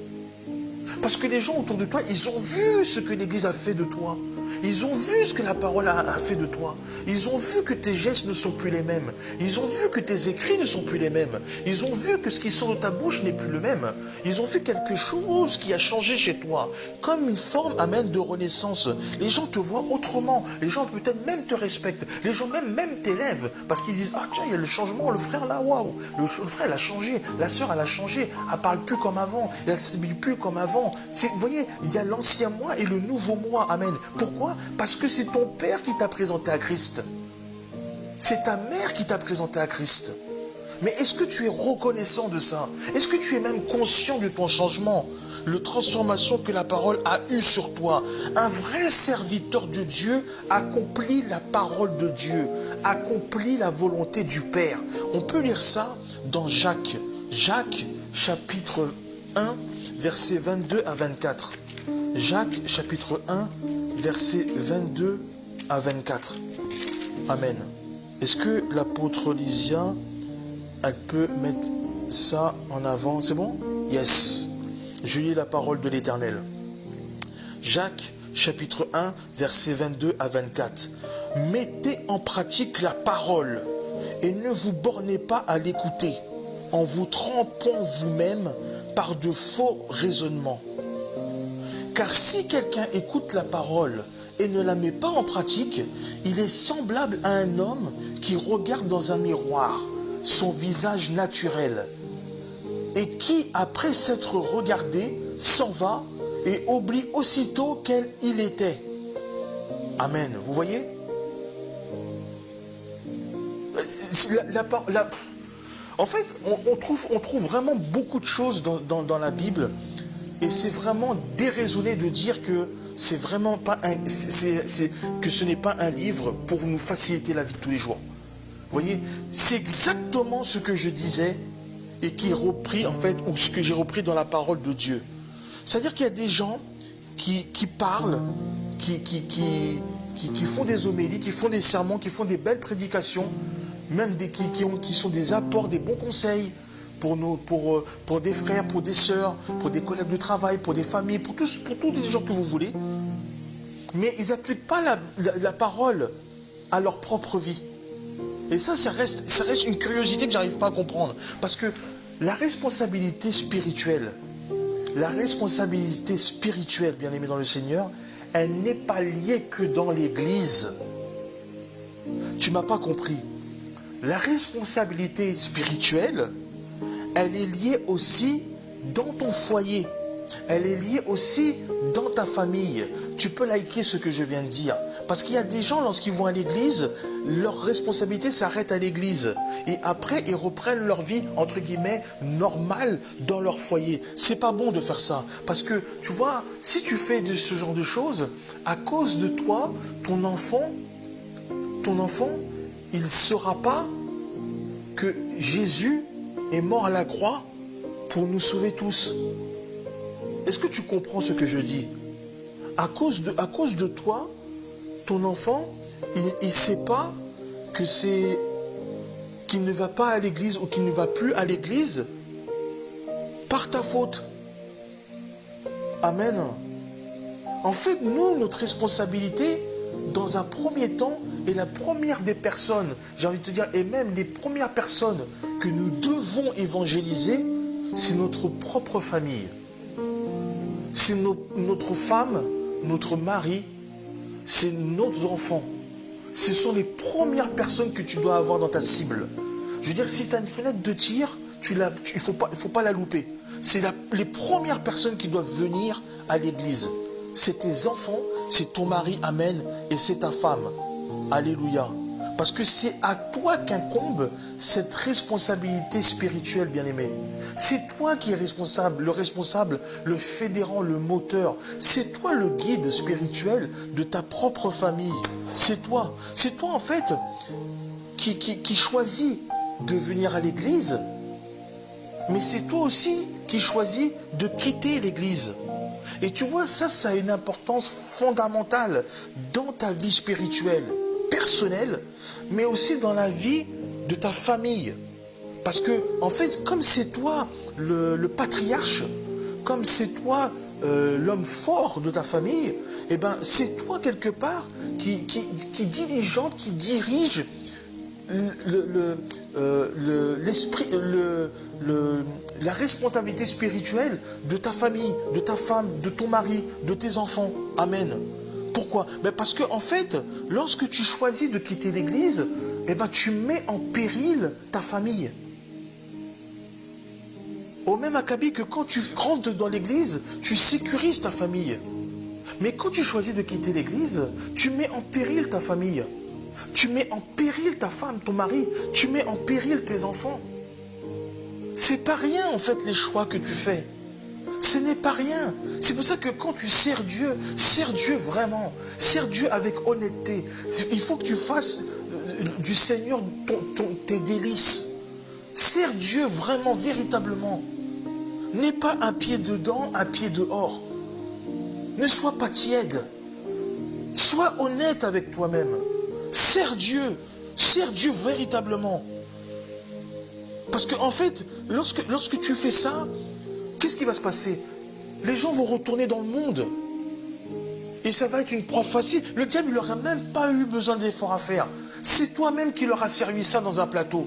Parce que les gens autour de toi, ils ont vu ce que l'Église a fait de toi. Ils ont vu ce que la parole a fait de toi. Ils ont vu que tes gestes ne sont plus les mêmes. Ils ont vu que tes écrits ne sont plus les mêmes. Ils ont vu que ce qui sort de ta bouche n'est plus le même. Ils ont vu quelque chose qui a changé chez toi. Comme une forme, amen, de renaissance. Les gens te voient autrement. Les gens peut-être même te respectent. Les gens même t'élèvent. Parce qu'ils disent, ah tiens, il y a le changement. Le frère là, waouh. Le frère, elle a changé. La sœur, elle a changé. Elle ne parle plus comme avant. Elle ne s'habille plus comme avant. Vous voyez, il y a l'ancien moi et le nouveau moi. Amen. Pourquoi? Parce que c'est ton père qui t'a présenté à Christ. C'est ta mère qui t'a présenté à Christ. Mais est-ce que tu es reconnaissant de ça? Est-ce que tu es même conscient de ton changement? La transformation que la parole a eue sur toi. Un vrai serviteur de Dieu accomplit la parole de Dieu, accomplit la volonté du Père. On peut lire ça dans Jacques. Jacques, chapitre 1, versets 22 à 24. Jacques, chapitre 1, versets 22 à 24. Amen. Est-ce que l'apôtre Lysia, elle peut mettre ça en avant? C'est bon? Yes. Je lis la parole de l'Éternel. Jacques, chapitre 1, versets 22 à 24. Mettez en pratique la parole et ne vous bornez pas à l'écouter en vous trompant vous-même par de faux raisonnements. Car si quelqu'un écoute la parole et ne la met pas en pratique, il est semblable à un homme qui regarde dans un miroir son visage naturel et qui, après s'être regardé, s'en va et oublie aussitôt quel il était. Amen. Vous voyez? En fait, on trouve vraiment beaucoup de choses dans la Bible. Et c'est vraiment déraisonné de dire que c'est vraiment pas que ce n'est pas un livre pour nous faciliter la vie de tous les jours. Vous voyez, c'est exactement ce que je disais et qui est repris en fait, ou ce que j'ai repris dans la parole de Dieu. C'est-à-dire qu'il y a des gens qui parlent, qui font des homélies, qui font des sermons, qui font des belles prédications, même qui sont des apports, des bons conseils. Pour des frères, pour des sœurs, pour des collègues de travail, pour des familles, pour tous les gens que vous voulez. Mais ils n'appliquent pas la parole à leur propre vie. Et ça reste une curiosité que je n'arrive pas à comprendre. Parce que la responsabilité spirituelle, bien aimé dans le Seigneur, elle n'est pas liée que dans l'Église. Tu ne m'as pas compris. La responsabilité spirituelle, elle est liée aussi dans ton foyer. Elle est liée aussi dans ta famille. Tu peux liker ce que je viens de dire. Parce qu'il y a des gens, lorsqu'ils vont à l'église, leur responsabilité s'arrête à l'église. Et après, ils reprennent leur vie, entre guillemets, normale dans leur foyer. C'est pas bon de faire ça. Parce que, tu vois, si tu fais ce genre de choses, à cause de toi, ton enfant, il ne saura pas que Jésus est mort à la croix pour nous sauver tous. Est-ce que tu comprends ce que je dis? À cause de toi, ton enfant, il ne sait pas que qu'il ne va pas à l'église ou qu'il ne va plus à l'église par ta faute. Amen. En fait, nous, notre responsabilité, dans un premier temps, et la première des personnes, j'ai envie de te dire, et même les premières personnes que nous devons évangéliser, c'est notre propre famille. C'est notre femme, notre mari, c'est nos enfants. Ce sont les premières personnes que tu dois avoir dans ta cible. Je veux dire, si tu as une fenêtre de tir, il faut pas la louper. c'est les premières personnes qui doivent venir à l'église. C'est tes enfants, c'est ton mari, amen, et c'est ta femme. Alléluia. Parce que c'est à toi qu'incombe cette responsabilité spirituelle, bien-aimé. C'est toi qui es responsable, le fédérant, le moteur. C'est toi le guide spirituel de ta propre famille. C'est toi. C'est toi, en fait, qui choisis de venir à l'église. Mais c'est toi aussi qui choisis de quitter l'église. Et tu vois, ça a une importance fondamentale dans ta vie spirituelle, personnelle, mais aussi dans la vie de ta famille. Parce que, en fait, comme c'est toi le patriarche, comme c'est toi l'homme fort de ta famille, eh ben, c'est toi quelque part qui dirige la responsabilité spirituelle de ta famille, de ta femme, de ton mari, de tes enfants. Amen. Pourquoi? Parce que, en fait, lorsque tu choisis de quitter l'église, eh ben, tu mets en péril ta famille. Au même acabit que quand tu rentres dans l'église, tu sécurises ta famille. Mais quand tu choisis de quitter l'église, tu mets en péril ta famille. Tu mets en péril ta femme, ton mari. Tu mets en péril tes enfants. C'est pas rien, en fait, les choix que tu fais. Ce n'est pas rien. C'est pour ça que quand tu sers Dieu vraiment. Sers Dieu avec honnêteté. Il faut que tu fasses du Seigneur tes délices. Sers Dieu vraiment, véritablement. N'aie pas un pied dedans, un pied dehors. Ne sois pas tiède. Sois honnête avec toi-même. Sers Dieu véritablement. Parce que, en fait, lorsque tu fais ça, qu'est-ce qui va se passer? Les gens vont retourner dans le monde. Et ça va être une proie facile. Le diable, il n'aura même pas eu besoin d'efforts à faire. C'est toi-même qui leur a servi ça dans un plateau.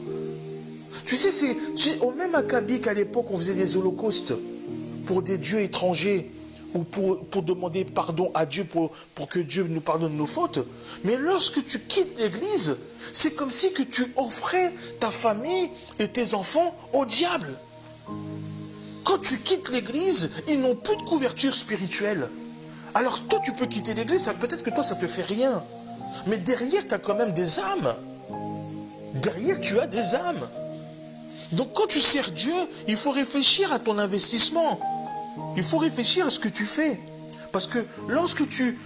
Tu sais, c'est au même acabit qu'à l'époque, on faisait des holocaustes pour des dieux étrangers, ou pour demander pardon à Dieu, pour que Dieu nous pardonne nos fautes. Mais lorsque tu quittes l'église, c'est comme si que tu offrais ta famille et tes enfants au diable. Quand tu quittes l'église, ils n'ont plus de couverture spirituelle. Alors toi, tu peux quitter l'église, peut-être que toi, ça ne te fait rien. Mais derrière, tu as quand même des âmes. Derrière, tu as des âmes. Donc quand tu sers Dieu, il faut réfléchir à ton investissement. Il faut réfléchir à ce que tu fais. Parce que lorsque tu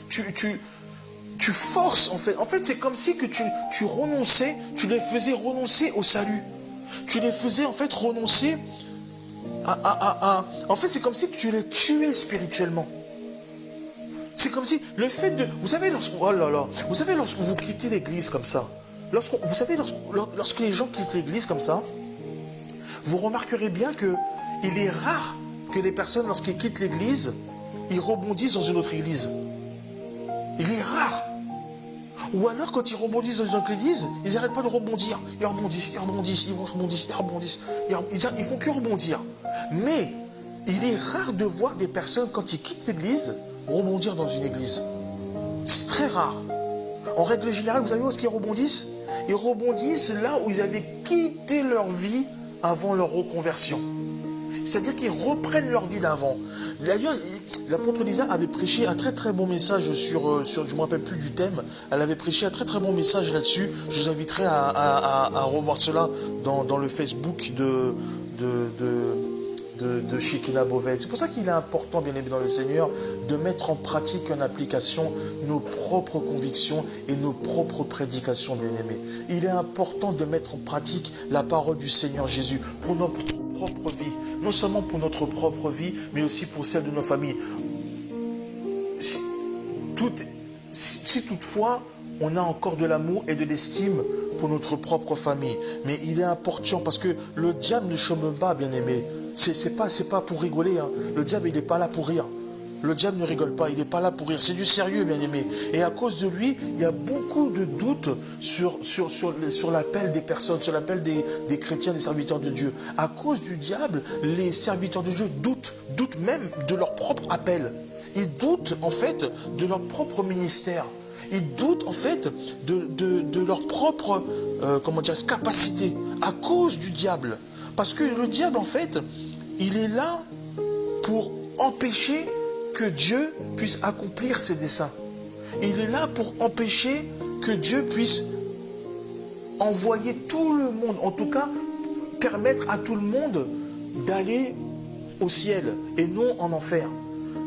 forces, en fait c'est comme si que tu renonçais, tu les faisais renoncer au salut. Tu les faisais en fait renoncer en fait c'est comme si tu les tuais spirituellement. C'est comme si le fait de... Vous savez, lorsque vous quittez l'église comme ça, lorsque les gens quittent l'église comme ça, vous remarquerez bien qu'il est rare que les personnes, lorsqu'ils quittent l'église, ils rebondissent dans une autre église. Il est rare. Ou alors, quand ils rebondissent dans une autre église, ils n'arrêtent pas de rebondir. Ils rebondissent. Ils font que rebondir. Mais, il est rare de voir des personnes, quand ils quittent l'église, rebondir dans une église. C'est très rare. En règle générale, vous savez où est-ce qu'ils rebondissent? Ils rebondissent là où ils avaient quitté leur vie avant leur reconversion. C'est-à-dire qu'ils reprennent leur vie d'avant. D'ailleurs, l'apôtre Lisa avait prêché un très très bon message sur je ne me rappelle plus du thème. Elle avait prêché un très très bon message là-dessus. Je vous inviterai à revoir cela dans le Facebook de Shekinah Beauvais. C'est pour ça qu'il est important, bien aimé dans le Seigneur, de mettre en pratique, en application nos propres convictions et nos propres prédications, bien aimé. Il est important de mettre en pratique la parole du Seigneur Jésus pour notre propre vie. Non seulement pour notre propre vie, mais aussi pour celle de nos familles. Si toutefois, on a encore de l'amour et de l'estime pour notre propre famille. Mais il est important parce que le diable ne chôme pas, bien aimé. C'est pas pour rigoler. Hein. Le diable, il n'est pas là pour rire. Le diable ne rigole pas, il n'est pas là pour rire. C'est du sérieux, bien aimé. Et à cause de lui, il y a beaucoup de doutes sur l'appel des personnes, sur l'appel des chrétiens, des serviteurs de Dieu. À cause du diable, les serviteurs de Dieu doutent même de leur propre appel. Ils doutent, en fait, de leur propre ministère. Ils doutent, en fait, de leur propre capacité. À cause du diable. Parce que le diable, en fait, il est là pour empêcher que Dieu puisse accomplir ses desseins. Il est là pour empêcher que Dieu puisse envoyer tout le monde, en tout cas permettre à tout le monde d'aller au ciel et non en enfer.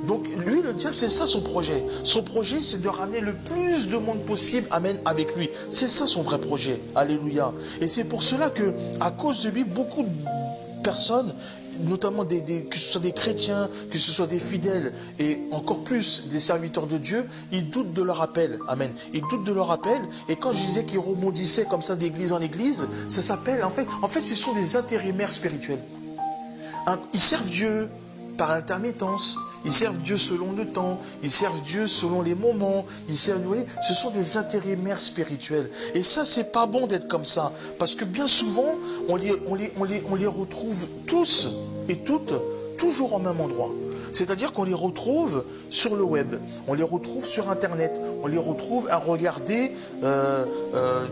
Donc lui, le diable, c'est ça son projet. Son projet, c'est de ramener le plus de monde possible, amen, avec lui. C'est ça son vrai projet. Alléluia. Et c'est pour cela que, à cause de lui, beaucoup de personnes, notamment que ce soit des chrétiens, que ce soit des fidèles, et encore plus des serviteurs de Dieu, ils doutent de leur appel. Amen. Ils doutent de leur appel. Et quand je disais qu'ils rebondissaient comme ça d'église en église, ça s'appelle, en fait, ce sont des intérimaires spirituels. Ils servent Dieu par intermittence. Ils servent Dieu selon le temps, ils servent Dieu selon les moments, vous voyez, ce sont des intérimaires spirituels. Et ça, c'est pas bon d'être comme ça, parce que bien souvent, on les retrouve tous et toutes, toujours au même endroit. C'est-à-dire qu'on les retrouve sur le web, on les retrouve sur Internet, on les retrouve à regarder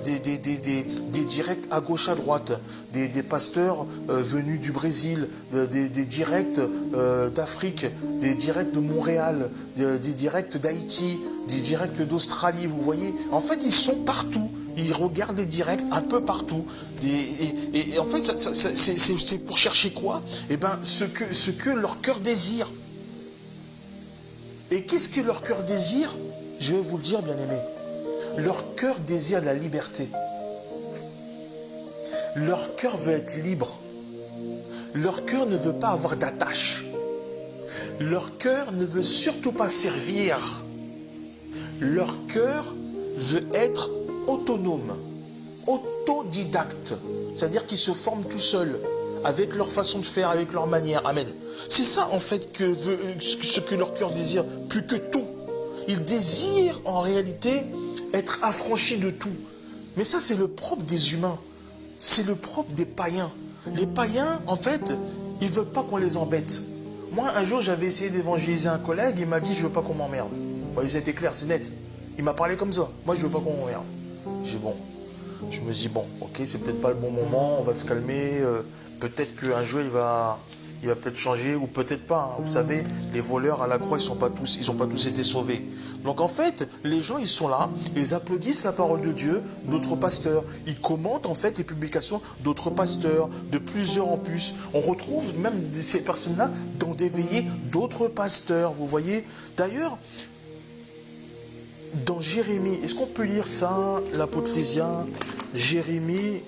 des directs à gauche, à droite, des pasteurs venus du Brésil, des directs d'Afrique, des directs de Montréal, des directs d'Haïti, des directs d'Australie, vous voyez. En fait, ils sont partout. Ils regardent des directs un peu partout. Et en fait, c'est pour chercher quoi? Eh bien, ce que leur cœur désire. Et qu'est-ce que leur cœur désire? Je vais vous le dire, bien-aimés. Leur cœur désire la liberté. Leur cœur veut être libre. Leur cœur ne veut pas avoir d'attache. Leur cœur ne veut surtout pas servir. Leur cœur veut être autonome, autodidacte. C'est-à-dire qu'ils se forment tout seuls, avec leur façon de faire, avec leur manière. Amen. C'est ça, en fait, ce que leur cœur désire, plus que tout. Ils désirent, en réalité, être affranchis de tout. Mais ça, c'est le propre des humains. C'est le propre des païens. Les païens, en fait, ils ne veulent pas qu'on les embête. Moi, un jour, j'avais essayé d'évangéliser un collègue, il m'a dit, je ne veux pas qu'on m'emmerde. Bon, c'était clair, c'est net. Il m'a parlé comme ça. Moi, je ne veux pas qu'on m'emmerde. J'ai bon. Je me dis, bon, ok, c'est peut-être pas le bon moment, on va se calmer. Peut-être qu'un jour, il va peut-être changer, ou peut-être pas. Hein. Vous savez, les voleurs à la croix, ils n'ont pas tous été sauvés. Donc en fait, les gens, ils sont là, ils applaudissent la parole de Dieu, d'autres pasteurs. Ils commentent en fait les publications d'autres pasteurs, de plusieurs en plus. On retrouve même ces personnes-là dans des veillées d'autres pasteurs, vous voyez. D'ailleurs, dans Jérémie, est-ce qu'on peut lire ça, l'apôtrésien, Jérémie,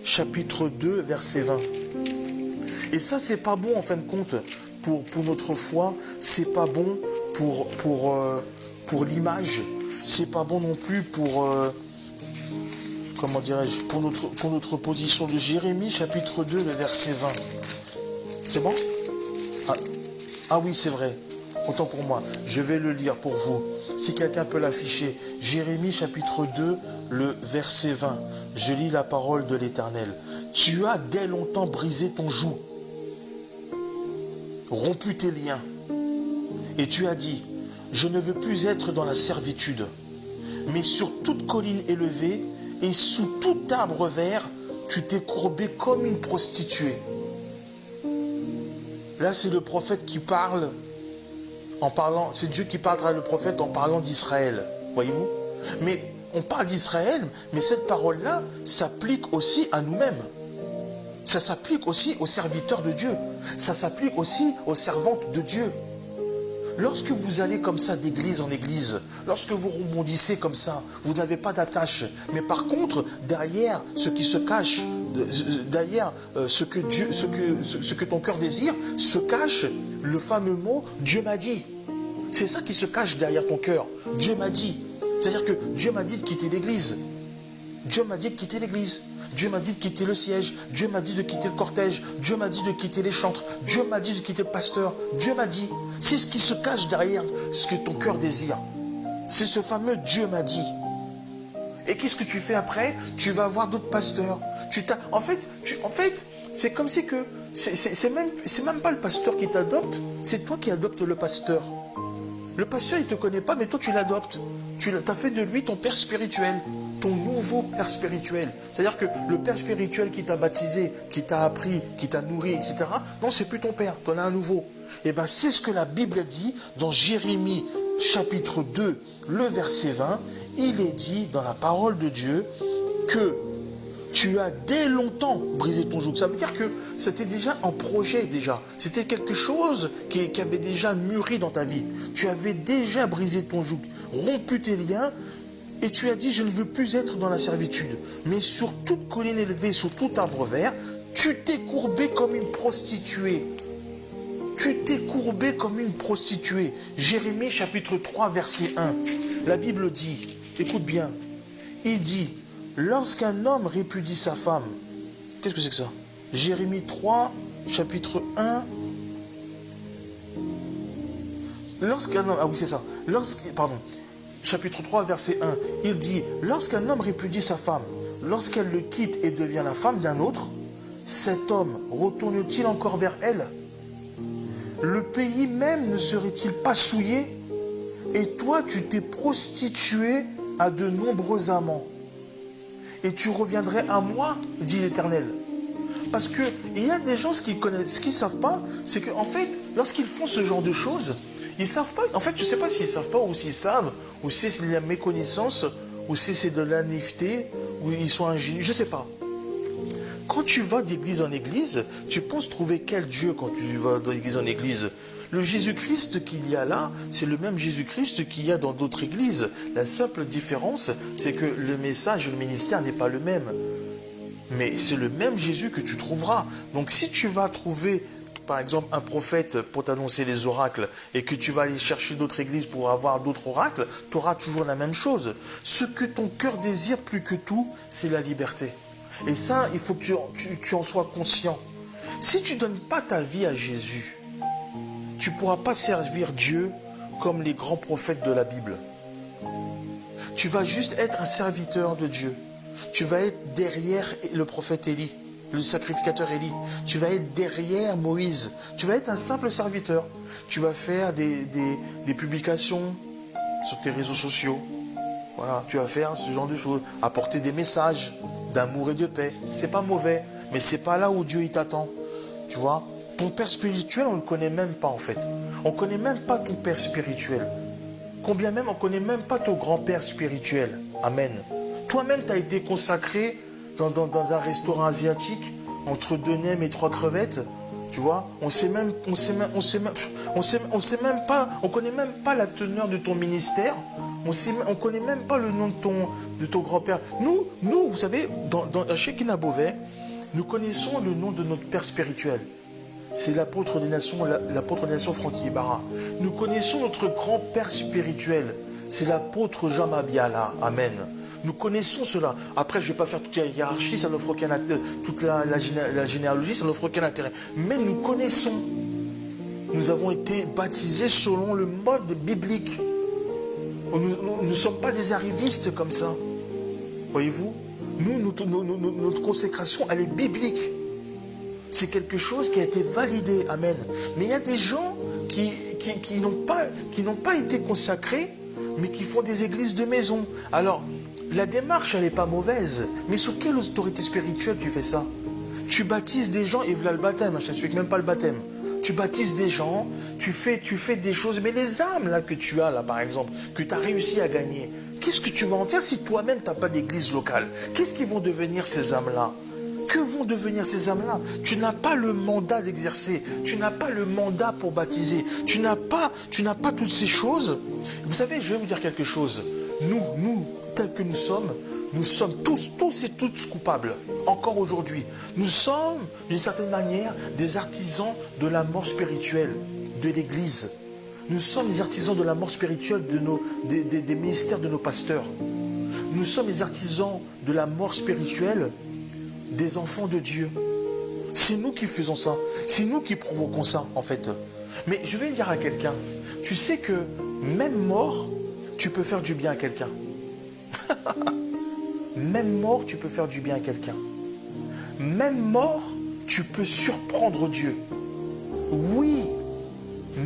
chapitre 2, verset 20. Et ça, c'est pas bon en fin de compte pour notre foi, c'est pas bon pour l'image, c'est pas bon non plus pour, comment dirais-je, pour notre position. De Jérémie, chapitre 2, le verset 20. C'est bon? Ah oui, c'est vrai. Autant pour moi. Je vais le lire pour vous. Si quelqu'un peut l'afficher. Jérémie, chapitre 2, le verset 20. Je lis la parole de l'Éternel. Tu as dès longtemps brisé ton joug, rompu tes liens. Et tu as dit, je ne veux plus être dans la servitude, mais sur toute colline élevée et sous tout arbre vert, tu t'es courbé comme une prostituée. Là, c'est le prophète qui parle, c'est Dieu qui parle à travers le prophète en parlant d'Israël. Voyez-vous? Mais on parle d'Israël, mais cette parole-là s'applique aussi à nous-mêmes. Ça s'applique aussi aux serviteurs de Dieu. Ça s'applique aussi aux servantes de Dieu. Lorsque vous allez comme ça d'église en église, lorsque vous rebondissez comme ça, vous n'avez pas d'attache. Mais par contre, derrière ce qui se cache, derrière ce que ton cœur désire, se cache le fameux mot « Dieu m'a dit ». C'est ça qui se cache derrière ton cœur. Dieu m'a dit. C'est-à-dire que Dieu m'a dit de quitter l'église. Dieu m'a dit de quitter l'église. Dieu m'a dit de quitter le siège. Dieu m'a dit de quitter le cortège. Dieu m'a dit de quitter les chantres. Dieu m'a dit de quitter le pasteur. Dieu m'a dit. C'est ce qui se cache derrière ce que ton cœur désire. C'est ce fameux Dieu m'a dit. Et qu'est-ce que tu fais après? Tu vas voir d'autres pasteurs. En fait, c'est comme si que c'est même pas le pasteur qui t'adopte, c'est toi qui adoptes le pasteur. Le pasteur, il ne te connaît pas, mais toi, tu l'adoptes. Tu as fait de lui ton père spirituel, ton nouveau père spirituel. C'est-à-dire que le père spirituel qui t'a baptisé, qui t'a appris, qui t'a nourri, etc., non, c'est plus ton père, tu en as un nouveau. Eh bien, c'est ce que la Bible dit dans Jérémie chapitre 2, le verset 20. Il est dit dans la parole de Dieu que tu as dès longtemps brisé ton joug. Ça veut dire que c'était déjà un projet déjà. C'était quelque chose qui avait déjà mûri dans ta vie. Tu avais déjà brisé ton joug, rompu tes liens, et tu as dit, je ne veux plus être dans la servitude. Mais sur toute colline élevée, sur tout arbre vert, tu t'es courbé comme une prostituée. Tu t'es courbé comme une prostituée. Jérémie chapitre 3, verset 1. La Bible dit, écoute bien, il dit, lorsqu'un homme répudie sa femme, qu'est-ce que c'est que ça? Jérémie 3, chapitre 1. Lorsqu'un homme, ah oui c'est ça, chapitre 3, verset 1, il dit, lorsqu'un homme répudie sa femme, lorsqu'elle le quitte et devient la femme d'un autre, cet homme retourne-t-il encore vers elle? Le pays même ne serait-il pas souillé? Et toi, tu t'es prostitué à de nombreux amants. Et tu reviendrais à moi, dit l'Éternel. Parce qu'il y a des gens, ce qu'ils ne savent pas, c'est qu'en fait, lorsqu'ils font ce genre de choses, ils ne savent pas. En fait, je ne sais pas s'ils ne savent pas ou s'ils savent, ou si c'est de la méconnaissance, ou si c'est de la naïveté, ou ils sont ingénus, je ne sais pas. Quand tu vas d'église en église, tu penses trouver quel Dieu quand tu vas d'église en église? Le Jésus-Christ qu'il y a là, c'est le même Jésus-Christ qu'il y a dans d'autres églises. La simple différence, c'est que le message, le ministère n'est pas le même. Mais c'est le même Jésus que tu trouveras. Donc si tu vas trouver, par exemple, un prophète pour t'annoncer les oracles et que tu vas aller chercher d'autres églises pour avoir d'autres oracles, tu auras toujours la même chose. Ce que ton cœur désire plus que tout, c'est la liberté. Et ça, il faut que tu en sois conscient. Si tu ne donnes pas ta vie à Jésus, tu ne pourras pas servir Dieu comme les grands prophètes de la Bible. Tu vas juste être un serviteur de Dieu. Tu vas être derrière le prophète Élie, le sacrificateur Élie. Tu vas être derrière Moïse. Tu vas être un simple serviteur. Tu vas faire des publications sur tes réseaux sociaux. Voilà, tu vas faire ce genre de choses. Apporter des messages d'amour et de paix. C'est pas mauvais, mais c'est pas là où Dieu il t'attend. Tu vois, ton père spirituel, on ne le connaît même pas en fait. On ne connaît même pas ton père spirituel. Combien même, on ne connaît même pas ton grand-père spirituel. Amen. Toi-même, tu as été consacré dans un restaurant asiatique entre 2 nems et 3 crevettes. Tu vois, on connaît même pas la teneur de ton ministère. On connaît même pas le nom de ton grand-père. Nous, vous savez, chez Shekinah Beauvais, nous connaissons le nom de notre père spirituel. C'est l'apôtre des nations Francky Ibarra. Nous connaissons notre grand-père spirituel. C'est l'apôtre Jean Mabiala. Amen. Nous connaissons cela. Après, je ne vais pas faire toute la hiérarchie, ça n'offre aucun intérêt. Toute la généalogie, ça n'offre aucun intérêt. Mais nous connaissons. Nous avons été baptisés selon le mode biblique. Nous ne sommes pas des arrivistes comme ça. Voyez-vous? Notre consécration, elle est biblique. C'est quelque chose qui a été validé. Amen. Mais il y a des gens qui n'ont pas été consacrés, mais qui font des églises de maison. Alors, la démarche, elle n'est pas mauvaise. Mais sous quelle autorité spirituelle tu fais ça? Tu baptises des gens et voilà le baptême. Je ne t'explique même pas le baptême. Tu baptises des gens, tu fais des choses. Mais les âmes là que tu as, là, par exemple, que tu as réussi à gagner, qu'est-ce que tu vas en faire si toi-même, tu n'as pas d'église locale? Qu'est-ce qui vont devenir ces âmes-là? Que vont devenir ces âmes-là? Tu n'as pas le mandat d'exercer. Tu n'as pas le mandat pour baptiser. Tu n'as pas toutes ces choses. Vous savez, je vais vous dire quelque chose. Nous, tels que nous sommes tous et toutes coupables. Encore aujourd'hui. Nous sommes, d'une certaine manière, des artisans de la mort spirituelle de l'Église. Nous sommes les artisans de la mort spirituelle des ministères de nos pasteurs. Nous sommes les artisans de la mort spirituelle des enfants de Dieu. C'est nous qui faisons ça. C'est nous qui provoquons ça, en fait. Mais je vais dire à quelqu'un, tu sais que même mort, tu peux faire du bien à quelqu'un. Même mort, tu peux faire du bien à quelqu'un. Même mort, tu peux surprendre Dieu. Oui,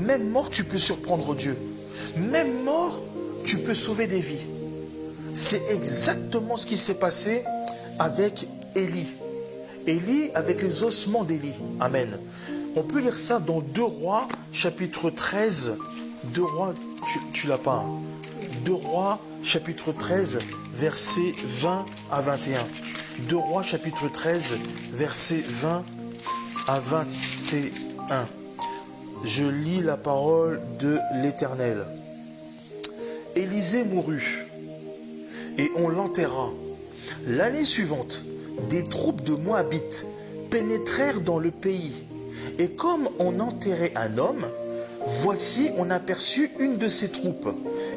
même mort, tu peux surprendre Dieu. Même mort, tu peux sauver des vies. C'est exactement ce qui s'est passé avec Élie. Élie avec les ossements d'Élie. Amen. On peut lire ça dans 2 Rois, chapitre 13, 2 Rois, tu l'as pas, hein. 2 Rois, chapitre 13, versets 20 à 21. 2 Rois, chapitre 13, versets 20 à 21. Je lis la parole de l'Éternel. Élisée mourut, et on l'enterra. L'année suivante, des troupes de Moabites pénétrèrent dans le pays. Et comme on enterrait un homme, voici, on aperçut une de ces troupes.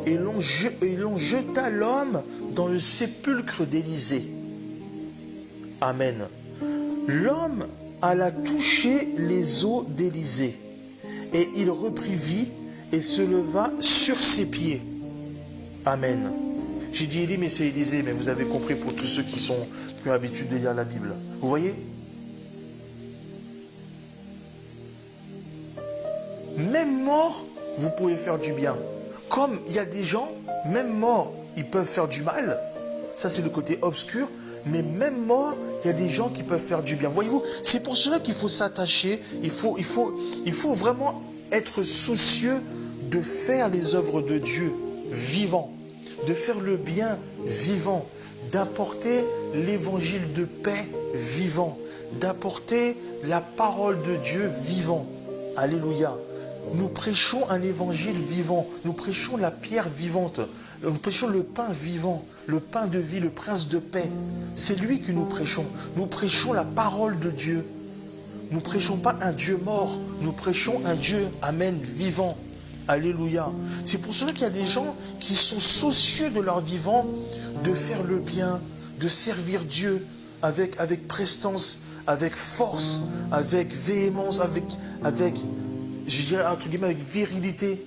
Et l'on jeta l'homme dans le sépulcre d'Élisée. Amen. L'homme alla toucher les os d'Élisée. Et il reprit vie et se leva sur ses pieds. Amen. J'ai dit Élie, mais c'est Élisée, mais vous avez compris pour tous ceux qui ont l'habitude de lire la Bible. Vous voyez? Même mort, vous pouvez faire du bien. Comme il y a des gens, même morts, ils peuvent faire du mal. Ça, c'est le côté obscur. Mais même mort, il y a des gens qui peuvent faire du bien. Voyez-vous, c'est pour cela qu'il faut s'attacher. Il faut vraiment être soucieux de faire les œuvres de Dieu vivant, de faire le bien vivant, d'apporter l'évangile de paix vivant, d'apporter la parole de Dieu vivant. Alléluia. Nous prêchons un évangile vivant, nous prêchons la pierre vivante, nous prêchons le pain vivant, le pain de vie, le prince de paix. C'est lui que nous prêchons. Nous prêchons la parole de Dieu. Nous ne prêchons pas un Dieu mort, nous prêchons un Dieu, amen, vivant. Alléluia. C'est pour cela qu'il y a des gens qui sont soucieux de leur vivant, de faire le bien, de servir Dieu avec prestance, avec force, avec véhémence, avec je dirais entre guillemets, avec virilité.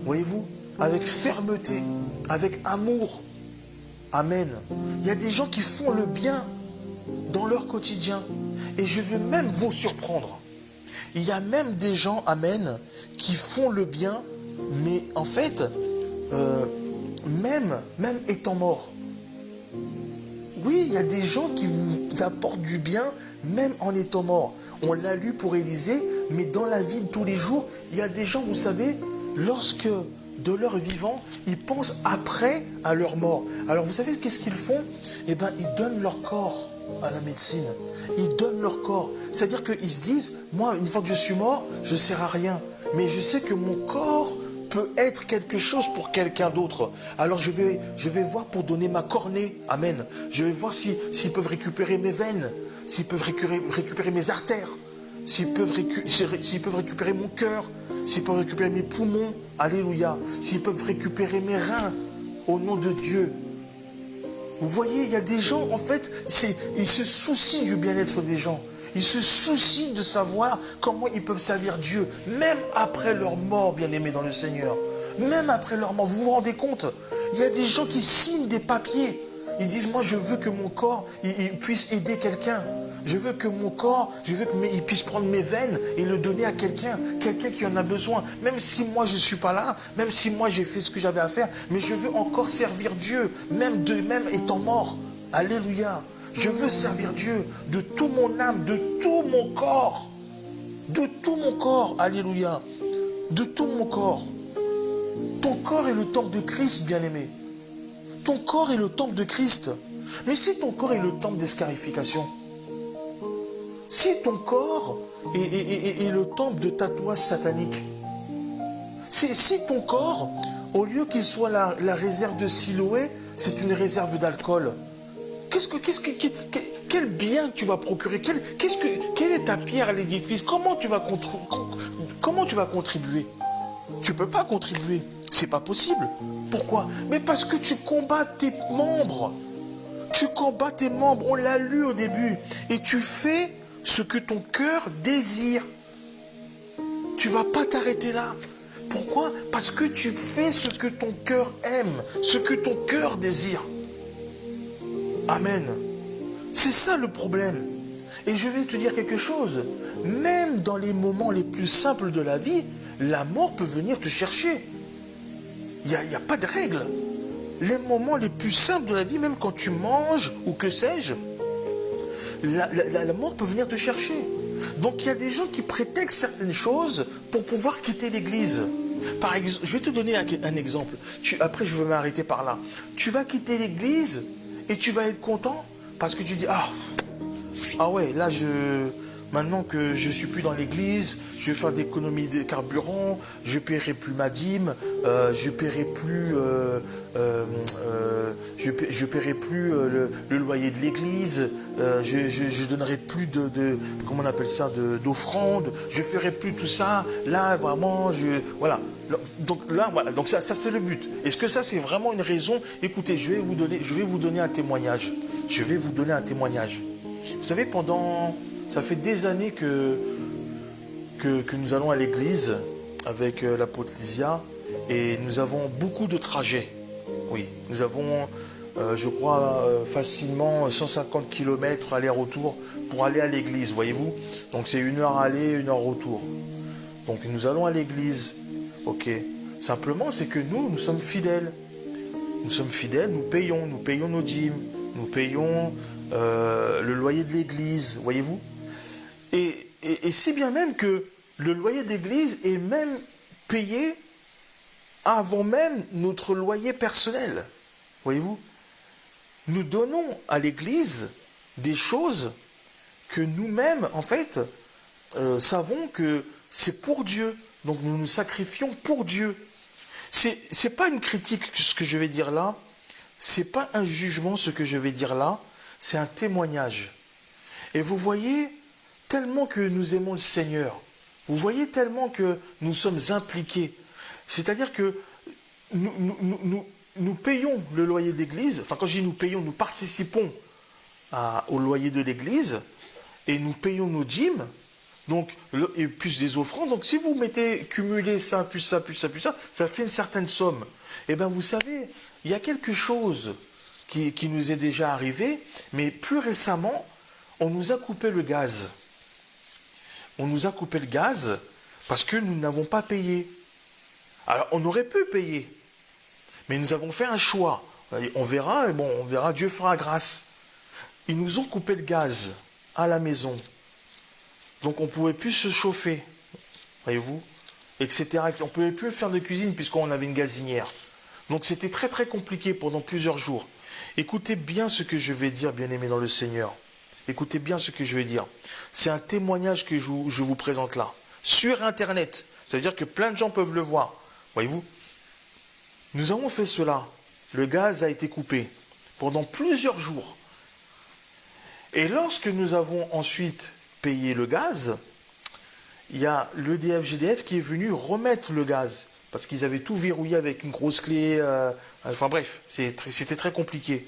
Voyez-vous? Avec fermeté, avec amour. Amen. Il y a des gens qui font le bien dans leur quotidien. Et je veux même vous surprendre. Il y a même des gens, amen, qui font le bien, mais en fait, même étant morts. Oui, il y a des gens qui vous apportent du bien, même en étant morts. On l'a lu pour Élisée, mais dans la vie de tous les jours, il y a des gens, vous savez, lorsque de leur vivant, ils pensent après à leur mort. Alors vous savez qu'est-ce qu'ils font? Eh bien, ils donnent leur corps à la médecine. Ils donnent leur corps. C'est-à-dire qu'ils se disent, moi, une fois que je suis mort, je ne sers à rien. Mais je sais que mon corps peut être quelque chose pour quelqu'un d'autre. Alors je vais voir pour donner ma cornée. Amen. Je vais voir s'ils peuvent récupérer mes veines, s'ils peuvent récupérer mes artères, s'ils peuvent récupérer mon cœur, s'ils peuvent récupérer mes poumons. Alléluia. S'ils peuvent récupérer mes reins. Au nom de Dieu. Vous voyez, il y a des gens, en fait, ils se soucient du bien-être des gens. Ils se soucient de savoir comment ils peuvent servir Dieu, même après leur mort, bien-aimés dans le Seigneur. Même après leur mort, vous vous rendez compte? Il y a des gens qui signent des papiers. Ils disent, moi, je veux que mon corps il puisse aider quelqu'un. Je veux que mon corps, il puisse prendre mes veines et le donner à quelqu'un qui en a besoin. Même si moi je ne suis pas là, même si moi j'ai fait ce que j'avais à faire, mais je veux encore servir Dieu, même étant mort. Alléluia. Je veux servir Dieu de tout mon âme, de tout mon corps. De tout mon corps. Alléluia. De tout mon corps. Ton corps est le temple de Christ, bien-aimé. Ton corps est le temple de Christ. Mais si ton corps est le temple des scarifications, si ton corps est le temple de tatouages sataniques, si ton corps, au lieu qu'il soit la réserve de Siloé, c'est une réserve d'alcool, quel bien tu vas procurer? Quelle est ta pierre à l'édifice? Comment tu vas contribuer? Tu ne peux pas contribuer. C'est pas possible. Pourquoi? Mais parce que tu combats tes membres. Tu combats tes membres. On l'a lu au début. Et tu fais ce que ton cœur désire. Tu ne vas pas t'arrêter là. Pourquoi? Parce que tu fais ce que ton cœur aime, ce que ton cœur désire. Amen. C'est ça le problème. Et je vais te dire quelque chose. Même dans les moments les plus simples de la vie, la mort peut venir te chercher. Il n'y a pas de règle. Les moments les plus simples de la vie, même quand tu manges ou que sais-je, la mort peut venir te chercher. Donc il y a des gens qui prétextent certaines choses pour pouvoir quitter l'église. Par exemple, je vais te donner un exemple. Après, je vais m'arrêter par là. Tu vas quitter l'église et tu vas être content parce que tu dis, ah ouais, là maintenant que je suis plus dans l'église, je vais faire d'économie de carburant, je paierai plus ma dîme, je paierai plus, je paierai plus le loyer de l'église, je donnerai plus de comment on appelle ça, d'offrande, je ferai plus tout ça. Là vraiment, voilà. Donc là, voilà. Donc ça c'est le but. Est-ce que ça c'est vraiment une raison? Écoutez, je vais vous donner un témoignage. Je vais vous donner un témoignage. Vous savez, ça fait des années que nous allons à l'église avec l'apôtre Lysia et nous avons beaucoup de trajets. Oui, nous avons, je crois, facilement 150 km aller-retour pour aller à l'église, voyez-vous. Donc c'est 1 heure aller, 1 heure retour. Donc nous allons à l'église, ok. Simplement, c'est que nous sommes fidèles. Nous sommes fidèles, nous payons nos dîmes, nous payons le loyer de l'église, voyez-vous. Et si bien même que le loyer d'église est même payé avant même notre loyer personnel. Voyez-vous? Nous donnons à l'église des choses que nous-mêmes, en fait, savons que c'est pour Dieu. Donc nous nous sacrifions pour Dieu. C'est pas une critique ce que je vais dire là. C'est pas un jugement ce que je vais dire là. C'est un témoignage. Et vous voyez, tellement que nous aimons le Seigneur, vous voyez tellement que nous sommes impliqués, c'est-à-dire que nous payons le loyer d'église, enfin quand je dis nous payons, nous participons au loyer de l'église, et nous payons nos dîmes, donc, et plus des offrandes, donc si vous mettez, cumulez ça, plus ça, plus ça, plus ça fait une certaine somme. Et bien vous savez, il y a quelque chose qui nous est déjà arrivé, mais plus récemment, on nous a coupé le gaz. On nous a coupé le gaz parce que nous n'avons pas payé. Alors, on aurait pu payer, mais nous avons fait un choix. On verra, Dieu fera grâce. Ils nous ont coupé le gaz à la maison. Donc, on ne pouvait plus se chauffer, voyez-vous, etc. On ne pouvait plus faire de cuisine puisqu'on avait une gazinière. Donc, c'était très, très compliqué pendant plusieurs jours. Écoutez bien ce que je vais dire, bien-aimés dans le Seigneur. Écoutez bien ce que je vais dire. C'est un témoignage que je vous présente là. Sur Internet. Ça veut dire que plein de gens peuvent le voir. Voyez-vous? Nous avons fait cela. Le gaz a été coupé pendant plusieurs jours. Et lorsque nous avons ensuite payé le gaz, il y a l'EDF-GDF qui est venu remettre le gaz. Parce qu'ils avaient tout verrouillé avec une grosse clé. Enfin bref, c'était très compliqué.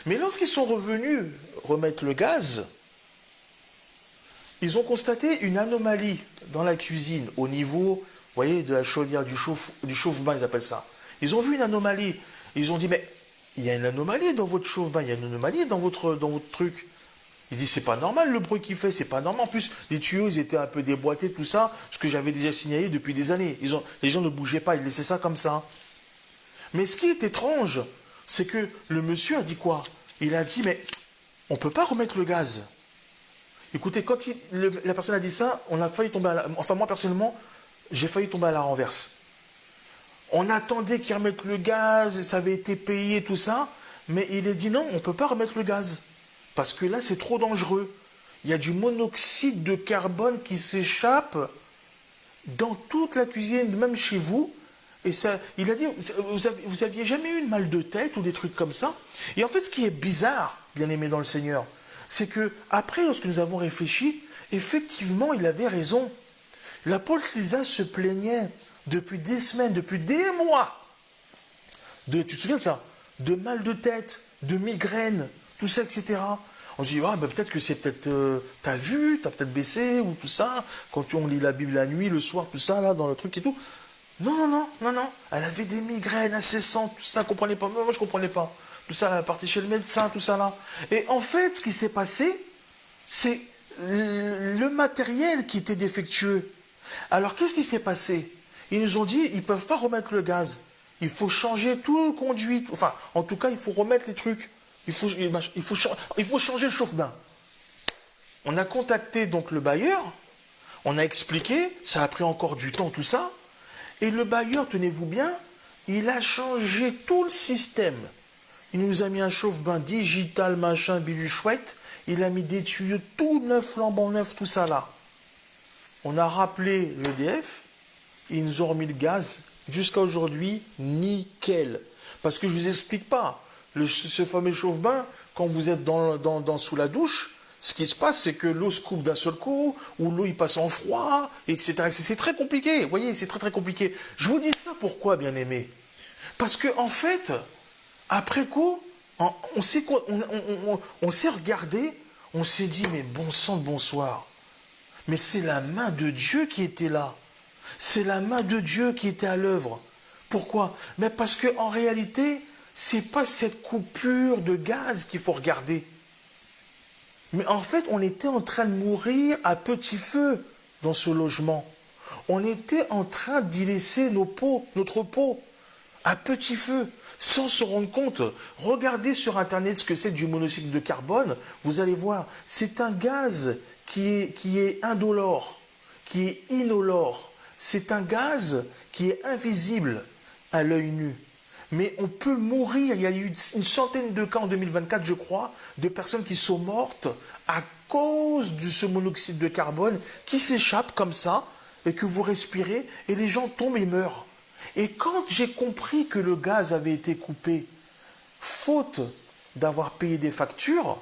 Mais lorsqu'ils sont revenus remettre le gaz, ils ont constaté une anomalie dans la cuisine au niveau, vous voyez, de la chaudière, du chauffe-bain, ils appellent ça. Ils ont vu une anomalie. Ils ont dit, mais il y a une anomalie dans votre chauffe-bain, il y a une anomalie dans votre truc. Ils disent, c'est pas normal le bruit qu'il fait, c'est pas normal. En plus, les tuyaux, ils étaient un peu déboîtés, tout ça, ce que j'avais déjà signalé depuis des années. Les gens ne bougeaient pas, ils laissaient ça comme ça. Mais ce qui est étrange, c'est que le monsieur a dit quoi? Il a dit, mais on ne peut pas remettre le gaz. Écoutez, quand la personne a dit ça, on a failli tomber enfin moi personnellement, j'ai failli tomber à la renverse. On attendait qu'ils remettent le gaz, ça avait été payé, tout ça, mais il a dit non, on ne peut pas remettre le gaz. Parce que là, c'est trop dangereux. Il y a du monoxyde de carbone qui s'échappe dans toute la cuisine, même chez vous. Et ça, il a dit, vous aviez jamais eu une mal de tête ou des trucs comme ça? Et en fait, ce qui est bizarre, bien aimé dans le Seigneur, c'est que après, lorsque nous avons réfléchi, effectivement, il avait raison. L'apôtre Lysia se plaignait depuis des semaines, depuis des mois. Tu te souviens de ça? De mal de tête, de migraine, tout ça, etc. On se dit, ah, ben peut-être que c'est t'as vu, t'as peut-être baissé, ou tout ça, quand on lit la Bible la nuit, le soir, tout ça, là, dans le truc et tout. Non. Elle avait des migraines incessantes, tout ça, elle ne comprenait pas. Moi, je ne comprenais pas. Tout ça, elle est partie chez le médecin, tout ça, là. Et en fait, ce qui s'est passé, c'est le matériel qui était défectueux. Alors, qu'est-ce qui s'est passé? Ils nous ont dit, ils ne peuvent pas remettre le gaz. Il faut changer tout le conduit. Enfin, en tout cas, il faut remettre les trucs. Il faut changer le chauffe-bain. On a contacté donc le bailleur, on a expliqué, ça a pris encore du temps tout ça, et le bailleur, tenez-vous bien, il a changé tout le système. Il nous a mis un chauffe-bain digital, machin, bilu chouette, il a mis des tuyaux tout neufs, flambant neufs, tout ça là. On a rappelé l'EDF, ils nous ont remis le gaz, jusqu'à aujourd'hui, nickel. Parce que je ne vous explique pas, ce fameux chauffe-bain, quand vous êtes sous la douche, ce qui se passe, c'est que l'eau se coupe d'un seul coup, ou l'eau il passe en froid, etc. C'est très compliqué, vous voyez, c'est très très compliqué. Je vous dis ça pourquoi, bien aimé? Parce que en fait, après coup, on s'est regardé, on s'est dit, mais bon sang de bonsoir. Mais c'est la main de Dieu qui était là. C'est la main de Dieu qui était à l'œuvre. Pourquoi? Mais parce qu'en réalité, c'est pas cette coupure de gaz qu'il faut regarder. Mais en fait, on était en train de mourir à petit feu dans ce logement. On était en train d'y laisser notre peau, à petit feu, sans se rendre compte. Regardez sur Internet ce que c'est du monoxyde de carbone. Vous allez voir, c'est un gaz qui est indolore, qui est inolore. C'est un gaz qui est invisible à l'œil nu. Mais on peut mourir. Il y a eu une centaine de cas en 2024, je crois, de personnes qui sont mortes à cause de ce monoxyde de carbone qui s'échappe comme ça et que vous respirez et les gens tombent et meurent. Et quand j'ai compris que le gaz avait été coupé, faute d'avoir payé des factures,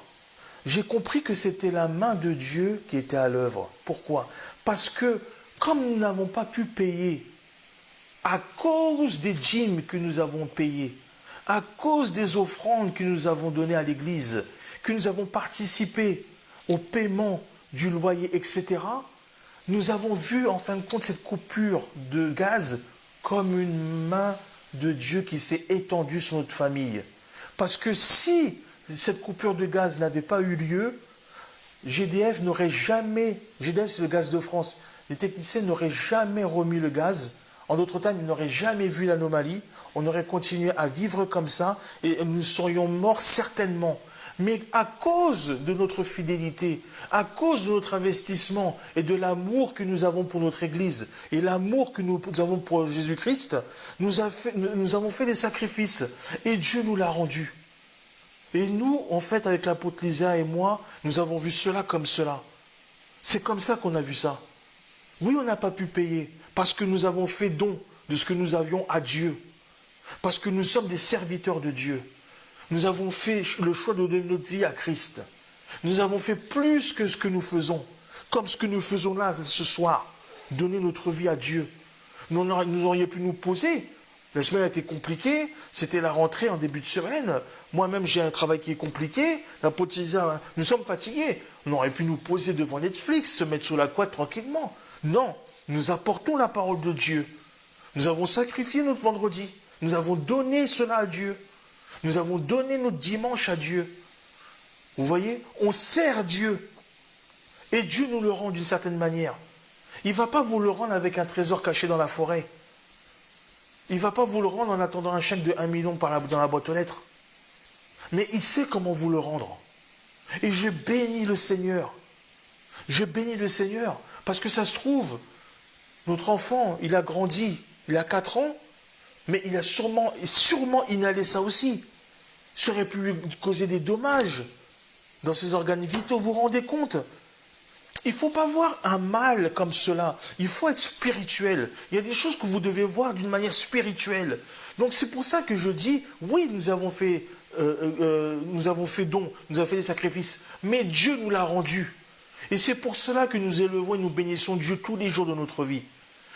j'ai compris que c'était la main de Dieu qui était à l'œuvre. Pourquoi? Parce que comme nous n'avons pas pu payer à cause des dîmes que nous avons payés, à cause des offrandes que nous avons données à l'Église, que nous avons participé au paiement du loyer, etc., nous avons vu en fin de compte cette coupure de gaz comme une main de Dieu qui s'est étendue sur notre famille. Parce que si cette coupure de gaz n'avait pas eu lieu, GDF n'aurait jamais, GDF c'est le gaz de France, les techniciens n'auraient jamais remis le gaz. En d'autres termes, ils n'auraient jamais vu l'anomalie, on aurait continué à vivre comme ça et nous serions morts certainement. Mais à cause de notre fidélité, à cause de notre investissement et de l'amour que nous avons pour notre Église et l'amour que nous avons pour Jésus-Christ, nous avons fait des sacrifices et Dieu nous l'a rendu. Et nous, en fait, avec l'apôtre Lysia et moi, nous avons vu cela comme cela. C'est comme ça qu'on a vu ça. Oui, on n'a pas pu payer parce que nous avons fait don de ce que nous avions à Dieu. Parce que nous sommes des serviteurs de Dieu. Nous avons fait le choix de donner notre vie à Christ. Nous avons fait plus que ce que nous faisons. Comme ce que nous faisons là, ce soir. Donner notre vie à Dieu. Nous aurions pu nous poser. La semaine a été compliquée. C'était la rentrée en début de semaine. Moi-même, j'ai un travail qui est compliqué. L'apôtre Lysia, nous sommes fatigués. On aurait pu nous poser devant Netflix, se mettre sous la couette tranquillement. Non, nous apportons la parole de Dieu. Nous avons sacrifié notre vendredi. Nous avons donné cela à Dieu. Nous avons donné notre dimanche à Dieu. Vous voyez, on sert Dieu. Et Dieu nous le rend d'une certaine manière. Il ne va pas vous le rendre avec un trésor caché dans la forêt. Il ne va pas vous le rendre en attendant un chèque de 1 million dans la boîte aux lettres. Mais il sait comment vous le rendre. Et je bénis le Seigneur. Je bénis le Seigneur. Parce que ça se trouve, notre enfant, il a grandi, il a 4 ans, mais il a sûrement inhalé ça aussi. Ça aurait pu lui causer des dommages dans ses organes vitaux, vous vous rendez compte? Il ne faut pas voir un mal comme cela. Il faut être spirituel. Il y a des choses que vous devez voir d'une manière spirituelle. Donc c'est pour ça que je dis, oui, nous avons fait don, nous avons fait des sacrifices, mais Dieu nous l'a rendu. Et c'est pour cela que nous élevons et nous bénissons Dieu tous les jours de notre vie.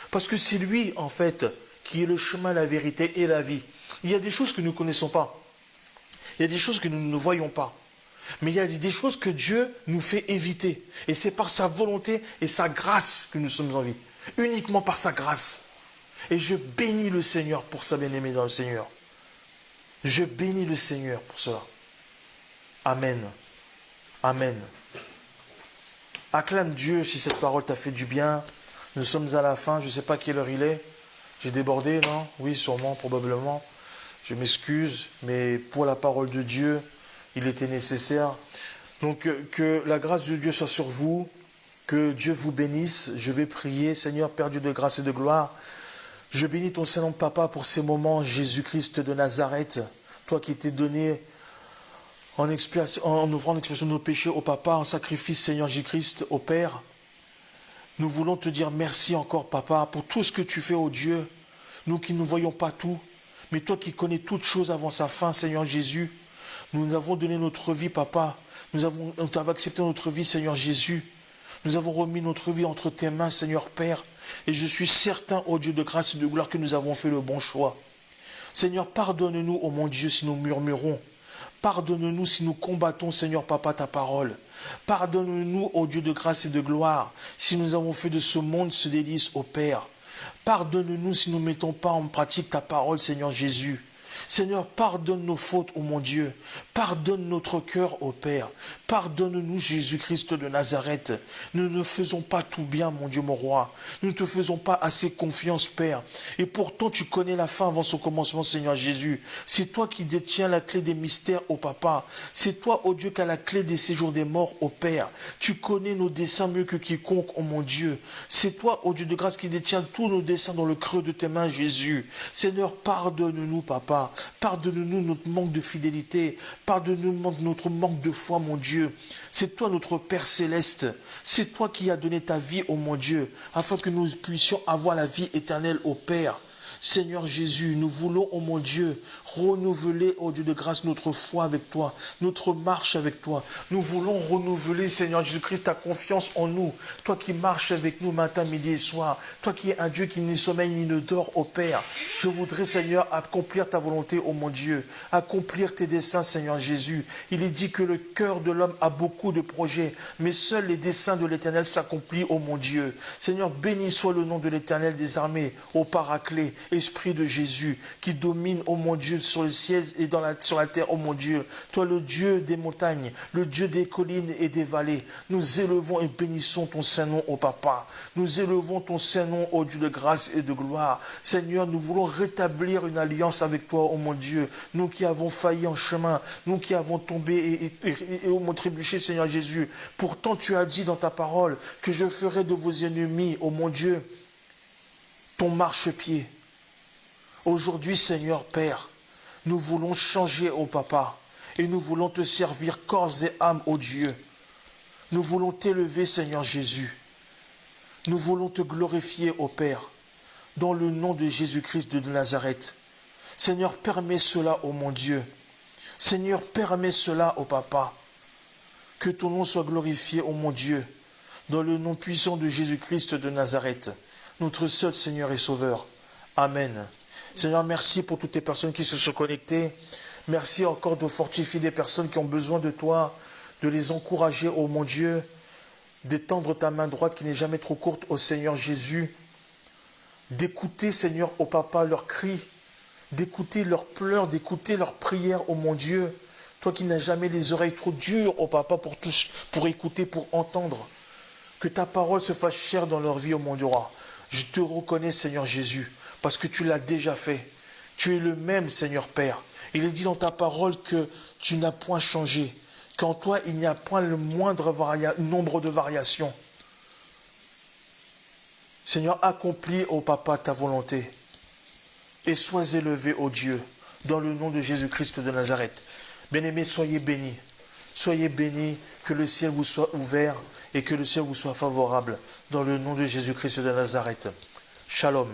Parce que c'est lui, en fait, qui est le chemin, la vérité et la vie. Il y a des choses que nous ne connaissons pas. Il y a des choses que nous ne voyons pas. Mais il y a des choses que Dieu nous fait éviter. Et c'est par sa volonté et sa grâce que nous sommes en vie. Uniquement par sa grâce. Et je bénis le Seigneur pour ça, bien-aimé dans le Seigneur. Je bénis le Seigneur pour cela. Amen. Amen. Acclame Dieu si cette parole t'a fait du bien. Nous sommes à la fin. Je ne sais pas quelle heure il est. J'ai débordé, non? Oui, sûrement, probablement. Je m'excuse, mais pour la parole de Dieu, il était nécessaire. Donc, que la grâce de Dieu soit sur vous, que Dieu vous bénisse. Je vais prier, Seigneur, Père Dieu de grâce et de gloire. Je bénis ton Saint-Nom, Papa, pour ces moments, Jésus-Christ de Nazareth, toi qui t'es donné en ouvrant l'expiation de nos péchés au Papa, en sacrifice, Seigneur Jésus-Christ, au Père. Nous voulons te dire merci encore, Papa, pour tout ce que tu fais, ô Dieu. Nous qui ne voyons pas tout, mais toi qui connais toutes choses avant sa fin, Seigneur Jésus. Nous avons donné notre vie, Papa. Nous avons accepté notre vie, Seigneur Jésus. Nous avons remis notre vie entre tes mains, Seigneur Père. Et je suis certain, ô Dieu de grâce et de gloire, que nous avons fait le bon choix. Seigneur, pardonne-nous, ô mon Dieu, si nous murmurons. Pardonne-nous si nous combattons, Seigneur Papa, ta parole. Pardonne-nous, ô Dieu de grâce et de gloire, si nous avons fait de ce monde ce délice, ô Père. Pardonne-nous si nous ne mettons pas en pratique ta parole, Seigneur Jésus. Seigneur, pardonne nos fautes, ô mon Dieu. Pardonne notre cœur, ô Père. Pardonne-nous, Jésus-Christ de Nazareth. Nous ne faisons pas tout bien, mon Dieu, mon roi. Nous ne te faisons pas assez confiance, Père. Et pourtant, tu connais la fin avant son commencement, Seigneur Jésus. C'est toi qui détiens la clé des mystères, ô Papa. C'est toi, ô Dieu, qui as la clé des séjours des morts, ô Père. Tu connais nos desseins mieux que quiconque, ô mon Dieu. C'est toi, ô Dieu de grâce, qui détiens tous nos desseins dans le creux de tes mains, Jésus. Seigneur, pardonne-nous, Papa. Pardonne-nous notre manque de fidélité. Pardonne-nous notre manque de foi, mon Dieu. C'est toi notre Père céleste. C'est toi qui as donné ta vie, ô mon Dieu, afin que nous puissions avoir la vie éternelle, ô Père. Seigneur Jésus, nous voulons, ô mon Dieu, renouveler, ô Dieu de grâce, notre foi avec toi, notre marche avec toi. Nous voulons renouveler, Seigneur Jésus-Christ, ta confiance en nous. Toi qui marches avec nous matin, midi et soir. Toi qui es un Dieu qui ni sommeille ni ne dort, ô Père. Je voudrais, Seigneur, accomplir ta volonté, ô mon Dieu. Accomplir tes desseins, Seigneur Jésus. Il est dit que le cœur de l'homme a beaucoup de projets, mais seuls les desseins de l'Éternel s'accomplissent, ô mon Dieu. Seigneur, béni soit le nom de l'Éternel des armées, ô Paraclet. Esprit de Jésus, qui domine, ô mon Dieu, sur le ciel et sur la terre, ô mon Dieu. Toi, le Dieu des montagnes, le Dieu des collines et des vallées. Nous élevons et bénissons ton Saint-Nom, ô Papa. Nous élevons ton Saint-Nom, ô Dieu de grâce et de gloire. Seigneur, nous voulons rétablir une alliance avec toi, ô mon Dieu. Nous qui avons failli en chemin, nous qui avons tombé et ô mon trébuché, Seigneur Jésus. Pourtant, tu as dit dans ta parole que je ferai de vos ennemis, ô mon Dieu, ton marchepied. Aujourd'hui, Seigneur Père, nous voulons changer, ô Papa, et nous voulons te servir corps et âme, ô Dieu. Nous voulons t'élever, Seigneur Jésus. Nous voulons te glorifier, ô Père, dans le nom de Jésus-Christ de Nazareth. Seigneur, permets cela, ô mon Dieu. Seigneur, permets cela, ô Papa. Que ton nom soit glorifié, ô mon Dieu, dans le nom puissant de Jésus-Christ de Nazareth, notre seul Seigneur et Sauveur. Amen. Seigneur, merci pour toutes les personnes qui se sont connectées. Merci encore de fortifier des personnes qui ont besoin de toi, de les encourager, ô mon Dieu, d'étendre ta main droite qui n'est jamais trop courte au Seigneur Jésus, d'écouter, Seigneur, au Papa, leurs cris, d'écouter leurs pleurs, d'écouter leurs prières, ô mon Dieu. Toi qui n'as jamais les oreilles trop dures, ô Papa, pour écouter, pour entendre. Que ta parole se fasse chère dans leur vie, ô mon Dieu roi. Je te reconnais, Seigneur Jésus, parce que tu l'as déjà fait. Tu es le même, Seigneur Père. Il est dit dans ta parole que tu n'as point changé, qu'en toi, il n'y a point le moindre nombre de variations. Seigneur, accomplis, ô Papa, ta volonté. Et sois élevé, ô Dieu, dans le nom de Jésus-Christ de Nazareth. Bien-aimés, soyez bénis. Soyez bénis, que le ciel vous soit ouvert et que le ciel vous soit favorable. Dans le nom de Jésus-Christ de Nazareth. Shalom.